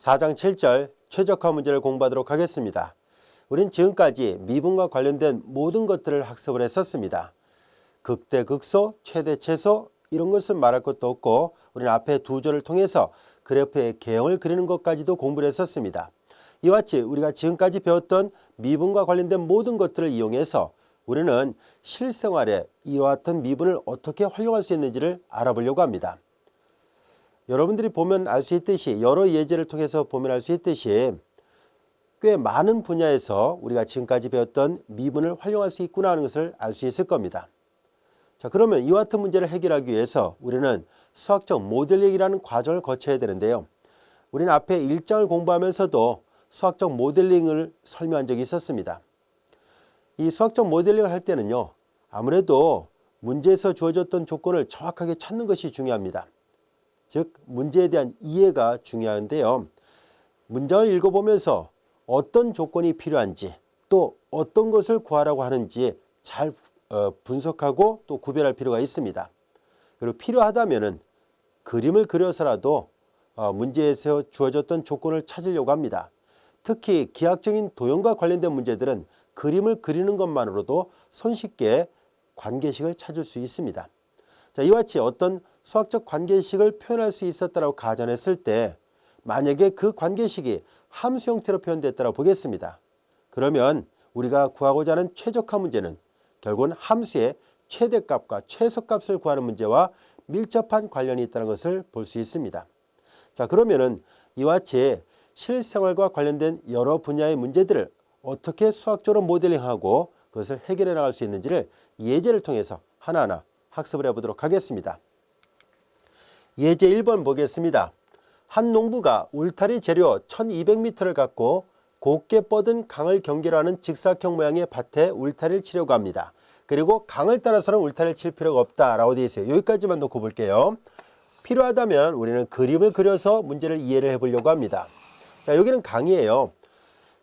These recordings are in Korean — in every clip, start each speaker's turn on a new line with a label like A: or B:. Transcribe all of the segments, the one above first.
A: 4장 7절 최적화 문제를 공부하도록 하겠습니다. 우린 지금까지 미분과 관련된 모든 것들을 학습을 했었습니다. 극대 극소, 최대 최소 이런 것은 말할 것도 없고 우리는 앞에 두 절을 통해서 그래프의 개형을 그리는 것까지도 공부를 했었습니다. 이와 같이 우리가 지금까지 배웠던 미분과 관련된 모든 것들을 이용해서 우리는 실생활에 이와 같은 미분을 어떻게 활용할 수 있는지를 알아보려고 합니다. 여러분들이 보면 알 수 있듯이 여러 예제를 통해서 보면 알 수 있듯이 꽤 많은 분야에서 우리가 지금까지 배웠던 미분을 활용할 수 있구나 하는 것을 알 수 있을 겁니다. 자, 그러면 이와 같은 문제를 해결하기 위해서 우리는 수학적 모델링이라는 과정을 거쳐야 되는데요. 우리는 앞에 1장을 공부하면서도 수학적 모델링을 설명한 적이 있었습니다. 이 수학적 모델링을 할 때는요, 아무래도 문제에서 주어졌던 조건을 정확하게 찾는 것이 중요합니다. 즉 문제에 대한 이해가 중요한데요. 문장을 읽어보면서 어떤 조건이 필요한지 또 어떤 것을 구하라고 하는지 잘 분석하고 또 구별할 필요가 있습니다. 그리고 필요하다면은 그림을 그려서라도 문제에서 주어졌던 조건을 찾으려고 합니다. 특히 기하학적인 도형과 관련된 문제들은 그림을 그리는 것만으로도 손쉽게 관계식을 찾을 수 있습니다. 자, 이와 같이 어떤 수학적 관계식을 표현할 수 있었다고 가정했을 때 만약에 그 관계식이 함수 형태로 표현됐다고 보겠습니다. 그러면 우리가 구하고자 하는 최적화 문제는 결국은 함수의 최대값과 최소값을 구하는 문제와 밀접한 관련이 있다는 것을 볼 수 있습니다. 자, 그러면은 이와 같이 실생활과 관련된 여러 분야의 문제들을 어떻게 수학적으로 모델링하고 그것을 해결해 나갈 수 있는지를 예제를 통해서 하나하나 학습을 해보도록 하겠습니다. 예제 1번 보겠습니다. 한 농부가 울타리 재료 1200m를 갖고 곱게 뻗은 강을 경계로 하는 직사각형 모양의 밭에 울타리를 치려고 합니다. 그리고 강을 따라서는 울타리를 칠 필요가 없다라고 되어 있어요. 여기까지만 놓고 볼게요. 필요하다면 우리는 그림을 그려서 문제를 이해를 해보려고 합니다. 자, 여기는 강이에요.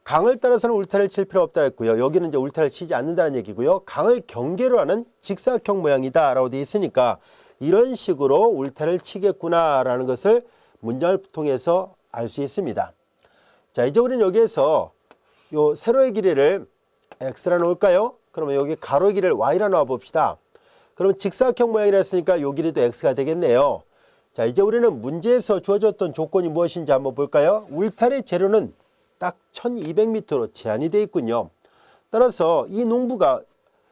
A: 강을 따라서는 울타리를 칠 필요 없다 했고요. 여기는 이제 울타리를 치지 않는다는 얘기고요. 강을 경계로 하는 직사각형 모양이다 라고 되어 있으니까 이런 식으로 울타리를 치겠구나 라는 것을 문장을 통해서 알 수 있습니다. 자, 이제 우리는 여기에서 요 세로의 길이를 x라 놓을까요? 그러면 여기 가로의 길이를 y라 놓아 봅시다. 그러면 직사각형 모양이라 했으니까 요 길이도 x가 되겠네요. 자, 이제 우리는 문제에서 주어졌던 조건이 무엇인지 한번 볼까요? 울타리 재료는 딱 1200m로 제한이 되어 있군요. 따라서 이 농부가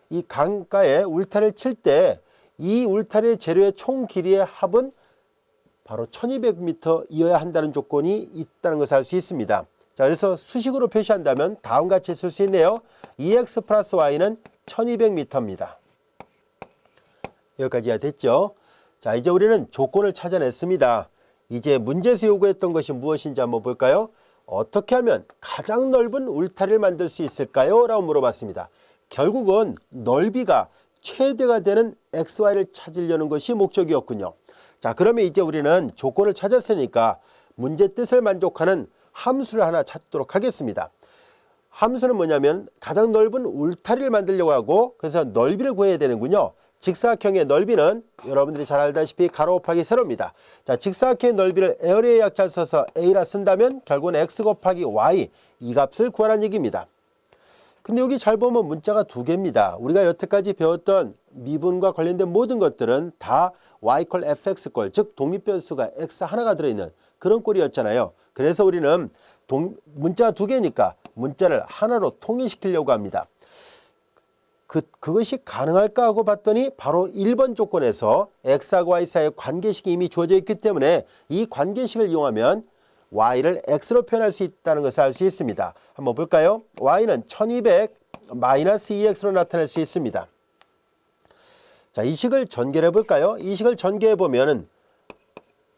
A: 이 강가에 울타리를 칠 때 이 울타리 재료의 총 길이의 합은 바로 1200m이어야 한다는 조건이 있다는 것을 알 수 있습니다. 자, 그래서 수식으로 표시한다면 다음과 같이 쓸 수 있네요. 2x 플러스 y는 1200m입니다. 여기까지야 됐죠? 자, 이제 우리는 조건을 찾아냈습니다. 이제 문제에서 요구했던 것이 무엇인지 한번 볼까요? 어떻게 하면 가장 넓은 울타리를 만들 수 있을까요? 라고 물어봤습니다. 결국은 넓이가 최대가 되는 xy를 찾으려는 것이 목적이었군요. 자, 그러면 이제 우리는 조건을 찾았으니까 문제 뜻을 만족하는 함수를 하나 찾도록 하겠습니다. 함수는 뭐냐면 가장 넓은 울타리를 만들려고 하고 그래서 넓이를 구해야 되는군요. 직사각형의 넓이는 여러분들이 잘 알다시피 가로 곱하기 세로입니다. 자, 직사각형의 넓이를 에어리의 약자를 써서 a라 쓴다면 결국은 x 곱하기 y 이 값을 구하라는 얘기입니다. 근데 여기 잘 보면 문자가 두 개입니다. 우리가 여태까지 배웠던 미분과 관련된 모든 것들은 다 y = fx꼴, 즉 독립변수가 x 하나가 들어있는 그런 꼴이었잖아요. 그래서 우리는 문자가 두 개니까 문자를 하나로 통일시키려고 합니다. 그것이 가능할까 하고 봤더니 바로 1번 조건에서 x하고 y 사이의 관계식이 이미 주어져 있기 때문에 이 관계식을 이용하면 y를 x로 표현할 수 있다는 것을 알 수 있습니다. 한번 볼까요? y는 1200 마이너스 2x로 나타낼 수 있습니다. 자, 이 식을 전개해 볼까요? 이 식을 전개해 보면은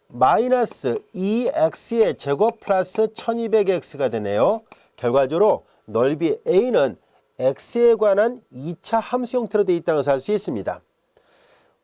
A: 마이너스 2x의 제곱 플러스 1200x가 되네요. 결과적으로 넓이 a는 x에 관한 2차 함수 형태로 되어 있다는 것을 알 수 있습니다.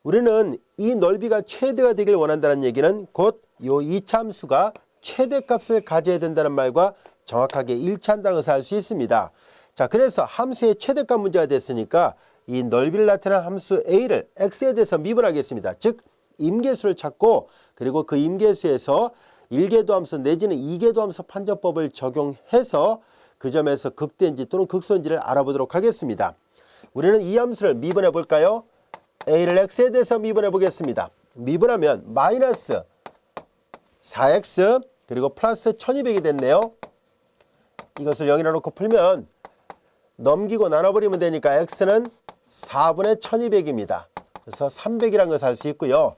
A: 우리는 이 넓이가 최대가 되길 원한다는 얘기는 곧 이 2차 함수가 최대값을 가져야 된다는 말과 정확하게 일치한다는 것을 알 수 있습니다. 자, 그래서 함수의 최대값 문제가 됐으니까 이 넓이를 나타내는 함수 a를 x에 대해서 미분하겠습니다. 즉 임계수를 찾고 그리고 그 임계수에서 1궤도함수 내지는 2궤도함수 판정법을 적용해서 그 점에서 극대인지 또는 극소인지를 알아보도록 하겠습니다. 우리는 이 함수를 미분해 볼까요? a를 x에 대해서 미분해 보겠습니다. 미분하면 마이너스 4x 그리고 플러스 1200이 됐네요. 이것을 0이라 놓고 풀면 넘기고 나눠버리면 되니까 x는 4분의 1200입니다. 그래서 300이라는 것을 알 수 있고요.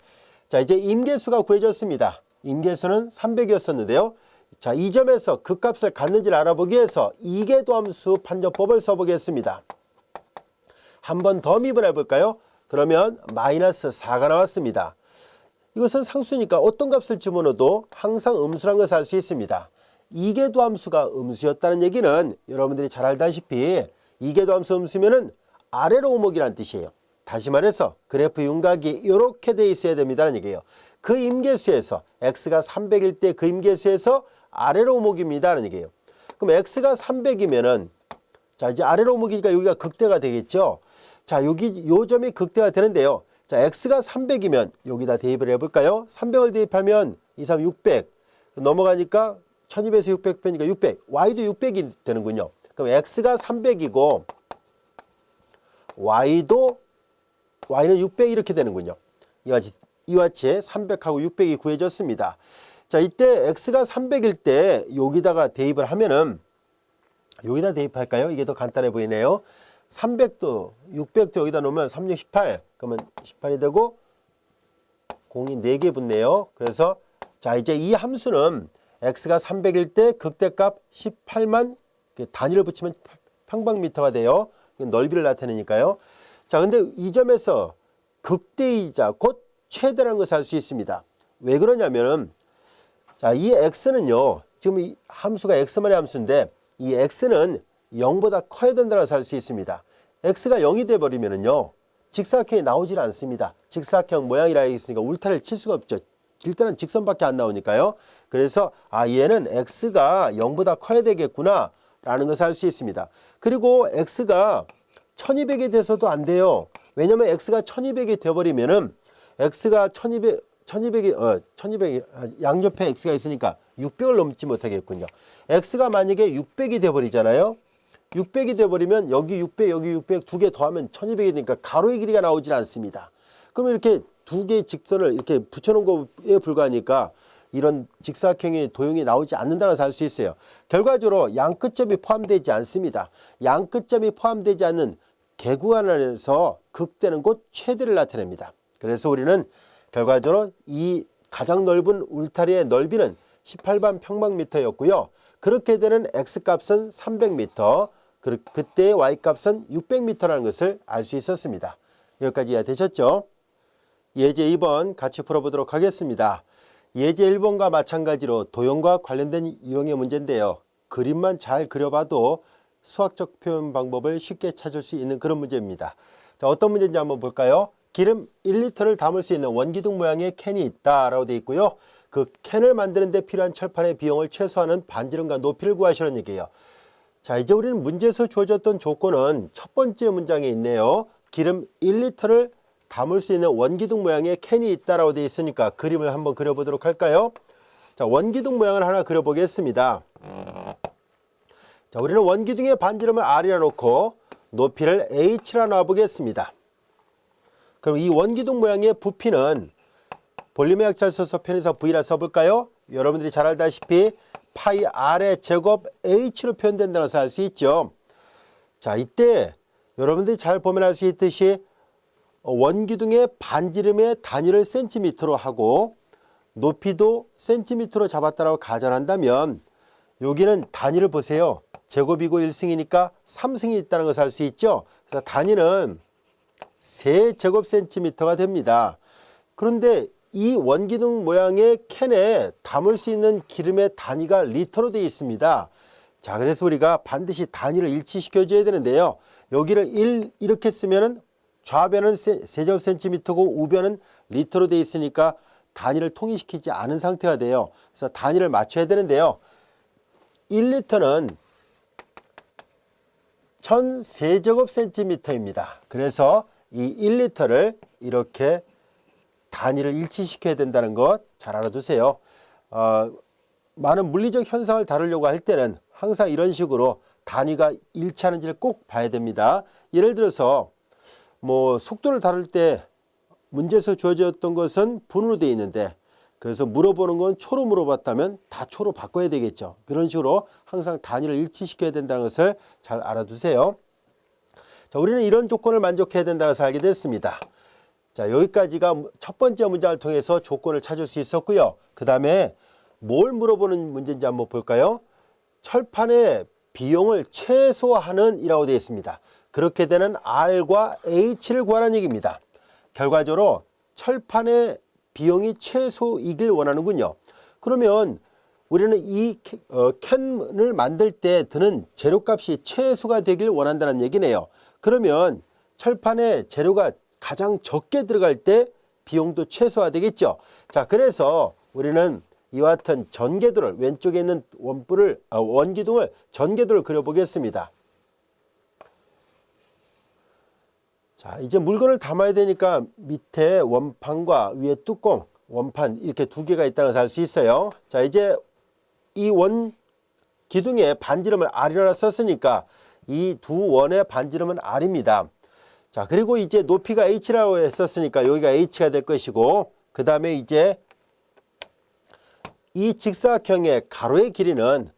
A: 자, 이제 임계수가 구해졌습니다. 임계수는 300이었었는데요. 자, 이 점에서 그 값을 갖는지를 알아보기 위해서 이계도함수 판정법을 써보겠습니다. 한 번 더 미분해 볼까요? 그러면 마이너스 4가 나왔습니다. 이것은 상수니까 어떤 값을 집어넣어도 항상 음수란 것을 알 수 있습니다. 이계도함수가 음수였다는 얘기는 여러분들이 잘 알다시피 이계도함수 음수면은 아래로 오목이라는 뜻이에요. 다시 말해서 그래프 윤곽이 이렇게 돼 있어야 됩니다는 얘기예요. 그 임계수에서 x가 300일 때 그 임계수에서 아래로 오목입니다는 얘기예요. 그럼 x가 300이면은 자, 이제 아래로 오목이니까 여기가 극대가 되겠죠. 자, 여기 요 점이 극대가 되는데요. 자, x가 300이면 여기다 대입을 해 볼까요? 300을 대입하면 2, 3, 600 넘어가니까 1200에서 600 빼니까 600. y도 600이 되는군요. 그럼 x가 300이고 y는 600 이렇게 되는군요. 이와 같이 300하고 600이 구해졌습니다. 자, 이때 x가 300일 때 여기다가 대입을 하면은 여기다 대입할까요? 이게 더 간단해 보이네요. 300도 600도 여기다 놓으면 3, 6, 18 그러면 18이 되고 공이 4개 붙네요. 그래서 자, 이제 이 함수는 x가 300일 때 극대값 18만 단위를 붙이면 평방미터가 돼요. 넓이를 나타내니까요. 자, 근데 이 점에서 극대이자 곧 최대라는 것을 알 수 있습니다. 왜 그러냐면은 자, 이 x는요. 지금 이 함수가 x만의 함수인데 이 x는 0보다 커야 된다고 알 수 있습니다. x가 0이 돼 버리면은요. 직사각형이 나오질 않습니다. 직사각형 모양이라 했으니까 울타리를 칠 수가 없죠. 질 때는 직선밖에 안 나오니까요. 그래서 얘는 x가 0보다 커야 되겠구나 라는 것을 알 수 있습니다. 그리고 x가 1200이 돼서도 안 돼요. 왜냐면 x가 1200이 되어버리면은 x가 1200이 양옆에 x가 있으니까 600을 넘지 못하겠군요. x가 만약에 600이 되어버리잖아요. 600이 되어버리면 여기 600 여기 600 두 개 더하면 1200이 되니까 가로의 길이가 나오질 않습니다. 그러면 이렇게 두 개의 직선을 이렇게 붙여놓은 것에 불과하니까 이런 직사각형의 도형이 나오지 않는다는 것을 알 수 있어요. 결과적으로 양 끝점이 포함되지 않습니다. 양 끝점이 포함되지 않는 개구간 안에서 극대는 곧 최대를 나타냅니다. 그래서 우리는 결과적으로 이 가장 넓은 울타리의 넓이는 18반 평방미터였고요. 그렇게 되는 x값은 300m, 그때의 y값은 600m라는 것을 알 수 있었습니다. 여기까지 이해되셨죠? 예제 2번 같이 풀어보도록 하겠습니다. 예제 1번과 마찬가지로 도형과 관련된 유형의 문제인데요. 그림만 잘 그려봐도 수학적 표현 방법을 쉽게 찾을 수 있는 그런 문제입니다. 자, 어떤 문제인지 한번 볼까요? 기름 1리터를 담을 수 있는 원기둥 모양의 캔이 있다라고 되어 있고요. 그 캔을 만드는 데 필요한 철판의 비용을 최소화하는 반지름과 높이를 구하시라는 얘기예요. 자, 이제 우리는 문제에서 주어졌던 조건은 첫 번째 문장에 있네요. 기름 1리터를 담을 수 있는 원기둥 모양의 캔이 있다라고 되어 있으니까 그림을 한번 그려보도록 할까요? 자, 원기둥 모양을 하나 그려보겠습니다. 자, 우리는 원기둥의 반지름을 R이라 놓고 높이를 H라 놔보겠습니다. 그럼 이 원기둥 모양의 부피는 볼륨의 약자를 써서 편의상 V라 써볼까요? 여러분들이 잘 알다시피 파이 R의 제곱 H로 표현된다는 것을 알 수 있죠. 자, 이때 여러분들이 잘 보면 알 수 있듯이 원기둥의 반지름의 단위를 센티미터로 하고 높이도 센티미터로 잡았다고 가정한다면 여기는 단위를 보세요. 제곱이고 1승이니까 3승이 있다는 것을 알 수 있죠. 그래서 단위는 3제곱센티미터가 됩니다. 그런데 이 원기둥 모양의 캔에 담을 수 있는 기름의 단위가 리터로 되어 있습니다. 자, 그래서 우리가 반드시 단위를 일치시켜 줘야 되는데요. 여기를 1 이렇게 쓰면은 좌변은 세제곱센티미터고 우변은 리터로 되어 있으니까 단위를 통일시키지 않은 상태가 돼요. 그래서 단위를 맞춰야 되는데요. 1리터는 1000세제곱센티미터입니다. 그래서 이 1리터를 이렇게 단위를 일치시켜야 된다는 것 잘 알아두세요. 많은 물리적 현상을 다루려고 할 때는 항상 이런 식으로 단위가 일치하는지를 꼭 봐야 됩니다. 예를 들어서 뭐 속도를 다룰 때 문제에서 주어졌던 것은 분으로 되어 있는데 그래서 물어보는 건 초로 물어봤다면 다 초로 바꿔야 되겠죠. 그런 식으로 항상 단위를 일치시켜야 된다는 것을 잘 알아두세요. 자, 우리는 이런 조건을 만족해야 된다는 것을 알게 됐습니다. 자, 여기까지가 첫 번째 문장을 통해서 조건을 찾을 수 있었고요. 그 다음에 뭘 물어보는 문제인지 한번 볼까요? 철판의 비용을 최소화하는 이라고 되어 있습니다. 그렇게 되는 R과 H를 구하라는 얘기입니다. 결과적으로 철판의 비용이 최소이길 원하는군요. 그러면 우리는 이 캔을 만들 때 드는 재료값이 최소가 되길 원한다는 얘기네요. 그러면 철판에 재료가 가장 적게 들어갈 때 비용도 최소화되겠죠. 자, 그래서 우리는 이와 같은 전개도를 왼쪽에 있는 원기둥을 전개도를 그려보겠습니다. 자, 이제 물건을 담아야 되니까 밑에 원판과 위에 뚜껑, 원판 이렇게 두 개가 있다는 것을 알 수 있어요. 자, 이제 이 원 기둥에 반지름을 R이라 썼으니까 이 두 원의 반지름은 R입니다. 자, 그리고 이제 높이가 H라고 했었으니까 여기가 H가 될 것이고, 그 다음에 이제 이 직사각형의 가로의 길이는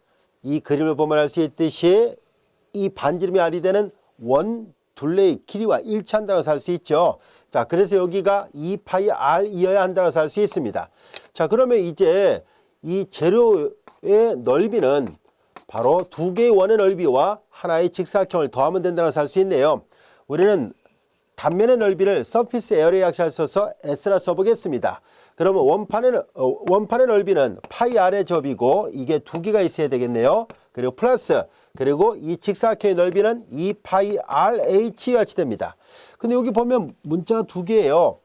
A: 이 그림을 보면 알 수 있듯이 이 반지름이 R이 되는 원 둘레의 길이와 일치한다는 것을 알 수 있죠. 자, 그래서 여기가 2파이 R이어야 한다는 것을 알 수 있습니다. 자, 그러면 이제 이 재료의 넓이는 바로 두 개의 원의 넓이와 하나의 직사각형을 더하면 된다는 것을 알 수 있네요. 우리는 단면의 넓이를 surface area 약자를 써서 S라 써보겠습니다. 그러면 원판의 넓이는 파이 R의 제곱이고 이게 두 개가 있어야 되겠네요. 그리고 플러스 그리고 이 직사각형의 넓이는 2파이 RH와 같이 됩니다. 근데 여기 보면 문자가 두 개예요.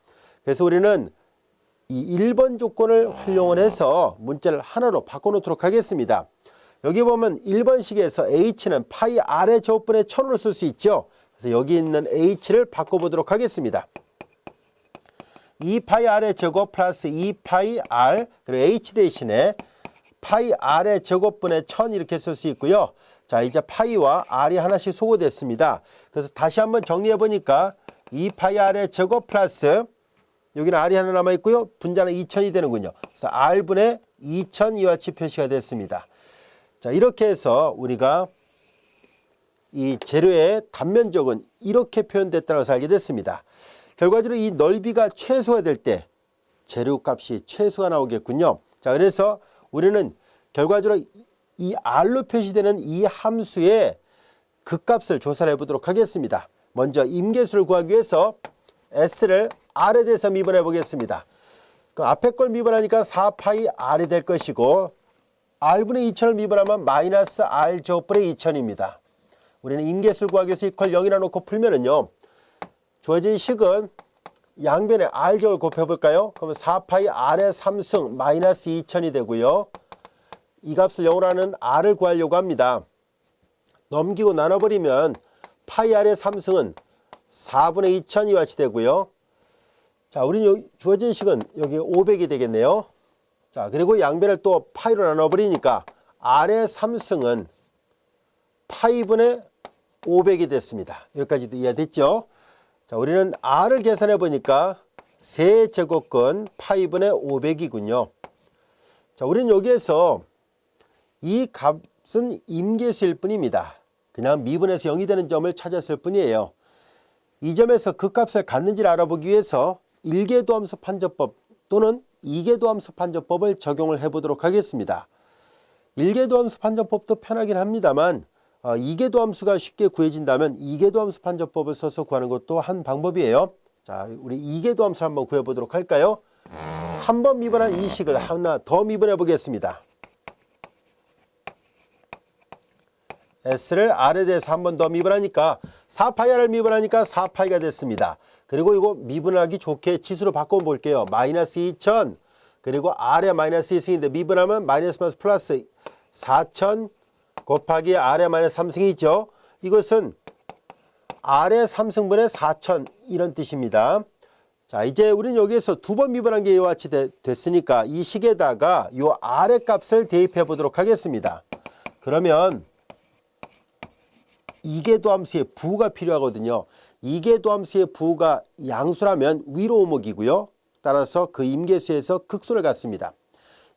A: 그래서 우리는 이 1번 조건을 활용을 해서 문자를 하나로 바꿔놓도록 하겠습니다. 여기 보면 1번식에서 H는 파이 R의 제곱분의 1000으로 쓸 수 있죠. 그래서 여기 있는 H를 바꿔보도록 하겠습니다. 2파이 R의 제곱 플러스 2파이 R 그리고 H 대신에 파이 R의 제곱분의 1000 이렇게 쓸 수 있고요. 자, 이제 파이와 R이 하나씩 소거됐습니다. 그래서 다시 한번 정리해 보니까 2파이 R의 제곱 플러스 여기는 R이 하나 남아 있고요. 분자는 2000이 되는군요. 그래서 R분의 2000 이와 같이 표시가 됐습니다. 자, 이렇게 해서 우리가 이 재료의 단면적은 이렇게 표현됐다는 것을 알게 됐습니다. 결과적으로 이 넓이가 최소화 될 때 재료값이 최소가 나오겠군요. 자, 그래서 우리는 결과적으로 이 R로 표시되는 이 함수의 극값을 조사를 해보도록 하겠습니다. 먼저 임계수를 구하기 위해서 S를 R에 대해서 미분해 보겠습니다. 그럼 앞에 걸 미분하니까 4파이 R이 될 것이고 R분의 2000을 미분하면 마이너스 R 제곱분의 2000입니다. 우리는 임계수를 구하기 위해서 이퀄 0이라 놓고 풀면은요. 주어진 식은 양변에 R 제곱을 곱해볼까요? 그러면 4파이 R의 3승 마이너스 2000이 되고요. 이 값을 0으로 하는 R을 구하려고 합니다. 넘기고 나눠버리면 파이 R의 3승은 4분의 2000이 같이 되고요. 자, 우리는 주어진 식은 여기 500이 되겠네요. 자, 그리고 양변을 또 파이로 나눠버리니까 R의 3승은 파이분의 500이 됐습니다. 여기까지도 이해됐죠? 자, 우리는 R을 계산해 보니까 세제곱근 파이분의 500이군요. 자, 우리는 여기에서 이 값은 임계수일 뿐입니다. 그냥 미분에서 0이 되는 점을 찾았을 뿐이에요. 이 점에서 그 값을 갖는지를 알아보기 위해서 1계도함수 판정법 또는 2계도함수 판정법을 적용을 해보도록 하겠습니다. 1계도함수 판정법도 편하긴 합니다만 2계도함수가 쉽게 구해진다면 2계도함수 판정법을 써서 구하는 것도 한 방법이에요. 자, 우리 2계도함수를 한번 구해보도록 할까요? 한 번 미분한 이 식을 하나 더 미분해 보겠습니다. S를 R에 대해서 한 번 더 미분하니까 4파이 R을 미분하니까 4파이가 됐습니다. 그리고 이거 미분하기 좋게 지수로 바꿔 볼게요. 마이너스 2000 그리고 R의 마이너스 2승인데 미분하면 마이너스 플러스 4000 곱하기 R의 마이너스 3승이죠. 이것은 R의 3승분의 4000 이런 뜻입니다. 자, 이제 우리는 여기에서 두 번 미분한 게 이와 같이 됐으니까 이 식에다가 이 R의 값을 대입해 보도록 하겠습니다. 그러면 이계도함수의 부가 필요하거든요. 이계도함수의 부가 양수라면 위로 오목이고요. 따라서 그 임계수에서 극수를 갖습니다.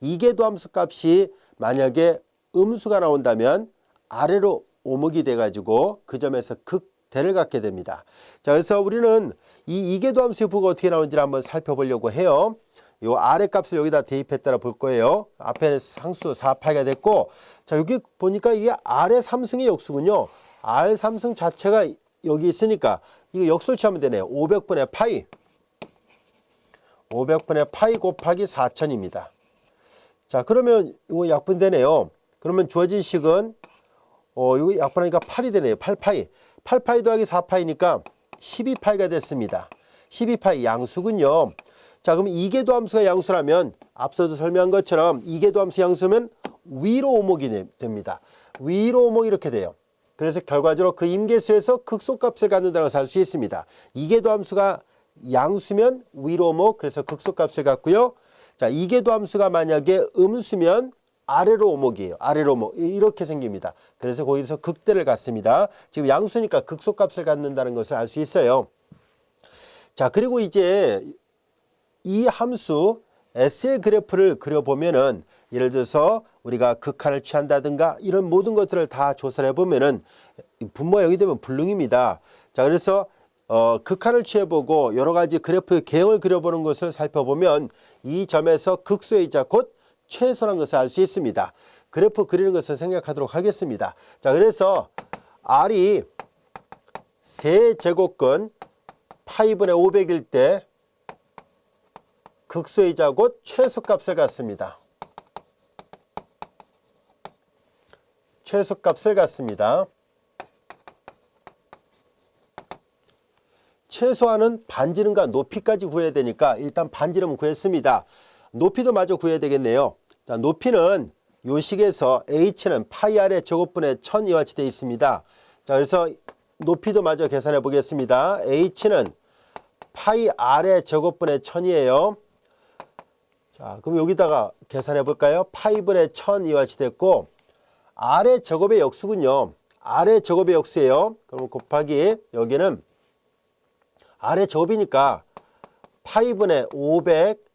A: 이계도함수 값이 만약에 음수가 나온다면 아래로 오목이 돼가지고 그 점에서 극대를 갖게 됩니다. 자, 그래서 우리는 이 이계도함수의 부가 어떻게 나오는지를 한번 살펴보려고 해요. 요 아래 값을 여기다 대입했다라 볼 거예요. 앞에 상수 4파이가 됐고, 자, 여기 보니까 이게 R의 3승의 역수군요. R 3승 자체가 여기 있으니까 이거 역수를 취하면 되네요. 500분의 파이. 500분의 파이 곱하기 4000입니다. 자, 그러면 이거 약분되네요. 그러면 주어진 식은 이거 약분하니까 8이 되네요. 8파이. 8파이 더하기 4파이니까 12파이가 됐습니다. 12파이 양수군요. 자, 그럼 이계도함수가 양수라면 앞서도 설명한 것처럼 이계도함수 양수면 위로 오목이 됩니다. 위로 오목 이렇게 돼요. 그래서 결과적으로 그 임계수에서 극소값을 갖는다고 할 수 있습니다. 이계도함수가 양수면 위로 오목, 그래서 극소값을 갖고요. 자, 이계도함수가 만약에 음수면 아래로 오목이에요. 아래로 오목. 이렇게 생깁니다. 그래서 거기서 극대를 갖습니다. 지금 양수니까 극소값을 갖는다는 것을 알 수 있어요. 자, 그리고 이제 이 함수 S의 그래프를 그려보면은 예를 들어서 우리가 극한을 취한다든가 이런 모든 것들을 다 조사를 해보면은 분모가 여기 되면 불능입니다. 자, 그래서 극한을 취해보고 여러 가지 그래프의 개형을 그려보는 것을 살펴보면 이 점에서 극소이자 곧 최소란 것을 알 수 있습니다. 그래프 그리는 것을 생각하도록 하겠습니다. 자, 그래서 R이 세제곱근 파이분의 500일 때 극소이자 곧 최소값을 갖습니다. 최소값을 갖습니다. 최소한은 반지름과 높이까지 구해야 되니까 일단 반지름은 구했습니다. 높이도 마저 구해야 되겠네요. 자, 높이는 요 식에서 h는 파이 r의 제곱분의 1000 이와 같이 되어 있습니다. 자, 그래서 높이도 마저 계산해 보겠습니다. h는 파이 r의 제곱분의 1000이에요. 자, 그럼 여기다가 계산해 볼까요? 파이분의 1000 이와 같이 됐고, r의 제곱의 역수군요. r의 제곱의 역수예요. 그럼 곱하기 여기는 r의 제곱이니까 파이분의 500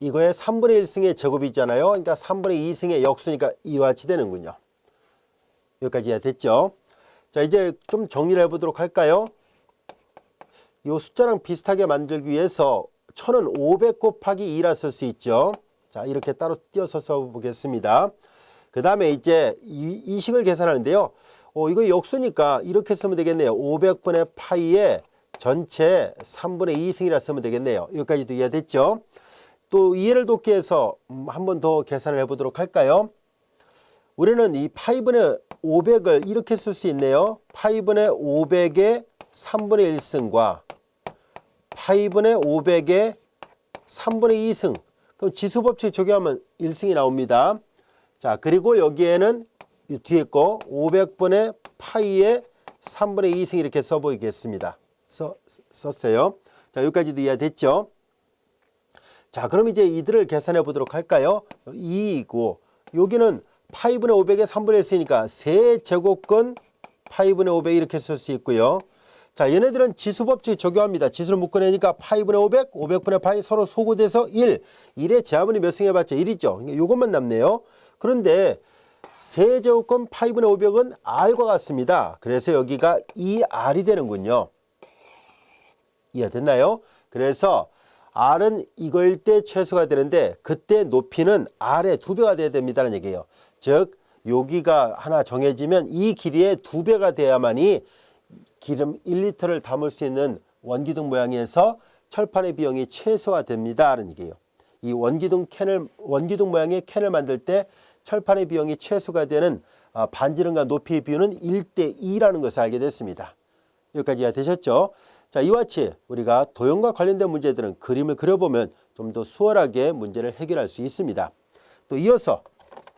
A: 이거의 3분의 1승의 제곱이잖아요. 그러니까 3분의 2승의 역수니까 이와 같이 되는군요. 여기까지 이해됐죠? 자, 이제 좀 정리를 해보도록 할까요? 이 숫자랑 비슷하게 만들기 위해서 1000은 500 곱하기 2라 쓸 수 있죠. 자, 이렇게 따로 띄어서 써보겠습니다. 그 다음에 이제 이 식을 계산하는데요. 이거 역수니까 이렇게 쓰면 되겠네요. 500분의 파이에 전체 3분의 2승이라 쓰면 되겠네요. 여기까지도 이해됐죠? 또 이해를 돕기 위해서 한 번 더 계산을 해보도록 할까요? 우리는 이 파이분의 500을 이렇게 쓸 수 있네요. 파이분의 500의 3분의 1승과 파이분의 500의 3분의 2승. 그럼 지수법칙 적용하면 1승이 나옵니다. 자, 그리고 여기에는 이 뒤에 거 500분의 파이의 3분의 2승 이렇게 써보겠습니다. 썼어요. 자, 여기까지도 이해됐죠? 자, 그럼 이제 이들을 계산해 보도록 할까요? 2이고 여기는 파이분의 500의 3분의 1승이니까 세제곱근 파이분의 500 이렇게 쓸 수 있고요. 자, 얘네들은 지수법칙 적용합니다. 지수를 묶어내니까 파이분의 500, 500분의 파이 서로 소구돼서 1. 1의 제하분이 몇 승 해봤자 1이죠. 이것만 남네요. 그런데 세제곱근 파이분의 500은 R과 같습니다. 그래서 여기가 2R이 되는군요. 이해됐나요? 그래서 R은 이거일 때 최소가 되는데 그때 높이는 R의 2배가 돼야 됩니다라는 얘기예요. 즉 여기가 하나 정해지면 이 길이의 2배가 돼야만이 기름 1리터를 담을 수 있는 원기둥 모양에서 철판의 비용이 최소화됩니다라는 얘기예요. 이 원기둥 모양의 캔을 만들 때 철판의 비용이 최소가 되는 반지름과 높이의 비율은 1대2라는 것을 알게 됐습니다. 여기까지 이해되셨죠? 자, 이와 같이 우리가 도형과 관련된 문제들은 그림을 그려보면 좀 더 수월하게 문제를 해결할 수 있습니다. 또 이어서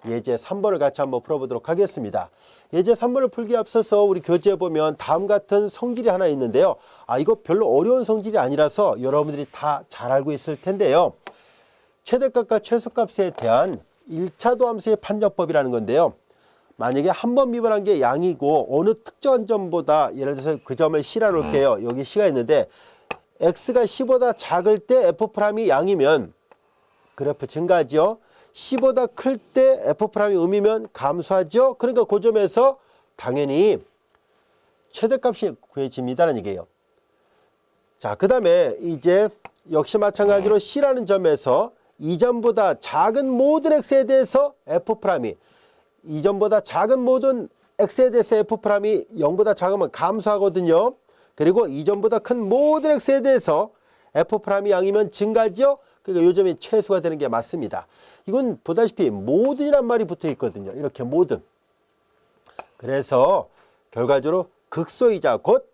A: 예제 3번을 같이 한번 풀어보도록 하겠습니다. 예제 3번을 풀기에 앞서서 우리 교재에 보면 다음 같은 성질이 하나 있는데요. 이거 별로 어려운 성질이 아니라서 여러분들이 다 잘 알고 있을 텐데요. 최대값과 최소값에 대한 1차 도함수의 판정법이라는 건데요. 만약에 한 번 미분한 게 양이고 어느 특정한 점보다 예를 들어서 그 점을 C라 놓을게요. 여기 C가 있는데 X가 C보다 작을 때 F'이 양이면 그래프 증가하죠. C보다 클 때 F'이 음이면 감소하죠. 그러니까 그 점에서 당연히 최대값이 구해집니다라는 얘기예요. 자, 그 다음에 이제 역시 마찬가지로 C라는 점에서 이 점보다 작은 모든 X에 대해서 F'이 이 점보다 작은 모든 X에 대해서 F'이 0보다 작으면 감소하거든요. 그리고 이 점보다 큰 모든 X에 대해서 F'이 양이면 증가죠. 그러니까 이 점이 최소가 되는 게 맞습니다. 이건 보다시피 모든이란 말이 붙어 있거든요. 이렇게 모든. 그래서 결과적으로 극소이자 곧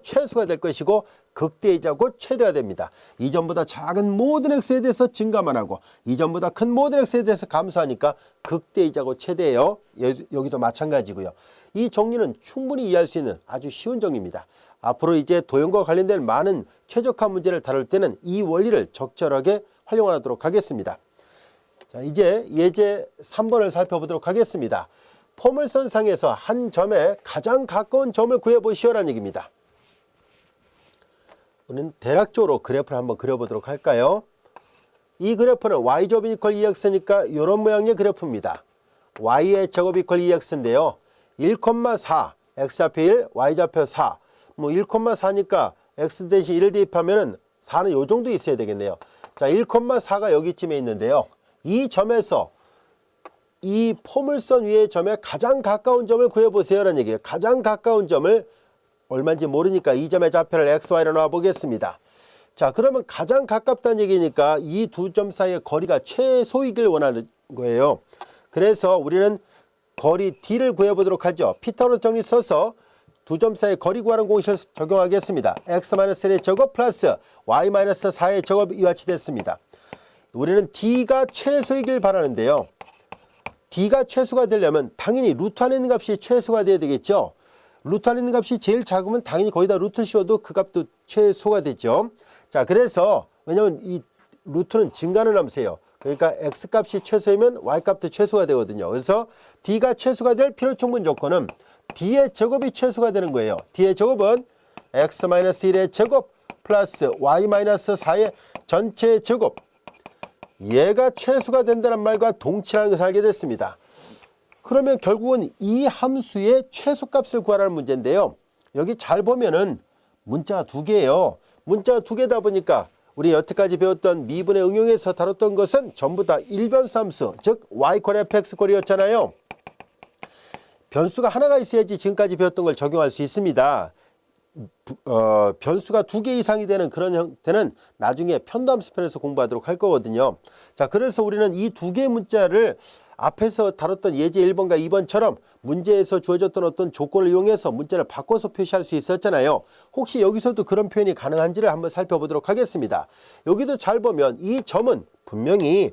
A: 최소가 될 것이고 극대이자 곧 최대가 됩니다. 이 점보다 작은 모든 X에 대해서 증가만 하고 이 점보다 큰 모든 X에 대해서 감소하니까 극대이자 곧 최대예요. 여기도 마찬가지고요. 이 정리는 충분히 이해할 수 있는 아주 쉬운 정리입니다. 앞으로 이제 도형과 관련된 많은 최적화 문제를 다룰 때는 이 원리를 적절하게 활용하도록 하겠습니다. 자, 이제 예제 3번을 살펴보도록 하겠습니다. 포물선상에서 한 점에 가장 가까운 점을 구해보시오라는 얘기입니다. 우리는 대략적으로 그래프를 한번 그려보도록 할까요? 이 그래프는 y제곱 이퀄 2x니까 이런 모양의 그래프입니다. y의 제곱 이퀄 2x인데요. 1,4 x좌표 1, y좌표 4. 뭐 1,4니까 x 대신 1을 대입하면은 4는 요 정도 있어야 되겠네요. 자, 1,4가 여기쯤에 있는데요. 이 점에서 이 포물선 위의 점에 가장 가까운 점을 구해보세요 라는 얘기예요. 가장 가까운 점을 얼마인지 모르니까 이 점의 좌표를 xy로 놔보겠습니다. 자, 그러면 가장 가깝다는 얘기니까 이 두 점 사이의 거리가 최소이길 원하는 거예요. 그래서 우리는 거리 d를 구해보도록 하죠. 피타고라스 정리 써서 두 점 사이의 거리 구하는 공식을 적용하겠습니다. x-1의 제곱 플러스 y-4의 제곱이 이와 같이 됐습니다. 우리는 d가 최소이길 바라는데요. d가 최소가 되려면 당연히 루트 안에 있는 값이 최소가 돼야 되겠죠. 루트 안에 있는 값이 제일 작으면 당연히 거기다 루트 씌워도 그 값도 최소가 되죠. 자, 그래서 왜냐면 이 루트는 증가하는 함수예요. 그러니까 x값이 최소이면 y값도 최소가 되거든요. 그래서 d가 최소가 될 필요 충분 조건은 d의 제곱이 최소가 되는 거예요. d의 제곱은 x-1의 제곱 플러스 y-4의 전체 제곱. 얘가 최소가 된다는 말과 동치라는 것을 알게 됐습니다. 그러면 결국은 이 함수의 최소값을 구하라는 문제인데요. 여기 잘 보면은 문자가 두 개예요. 문자가 두 개다 보니까 우리 여태까지 배웠던 미분의 응용에서 다뤘던 것은 전부 다 일변수 함수, 즉 y = fx 꼴이었잖아요. 변수가 하나가 있어야지 지금까지 배웠던 걸 적용할 수 있습니다. 변수가 두 개 이상이 되는 그런 형태는 나중에 편도함수편에서 공부하도록 할 거거든요. 자, 그래서 우리는 이 두 개의 문자를 앞에서 다뤘던 예제 1번과 2번처럼 문제에서 주어졌던 어떤 조건을 이용해서 문자를 바꿔서 표시할 수 있었잖아요. 혹시 여기서도 그런 표현이 가능한지를 한번 살펴보도록 하겠습니다. 여기도 잘 보면 이 점은 분명히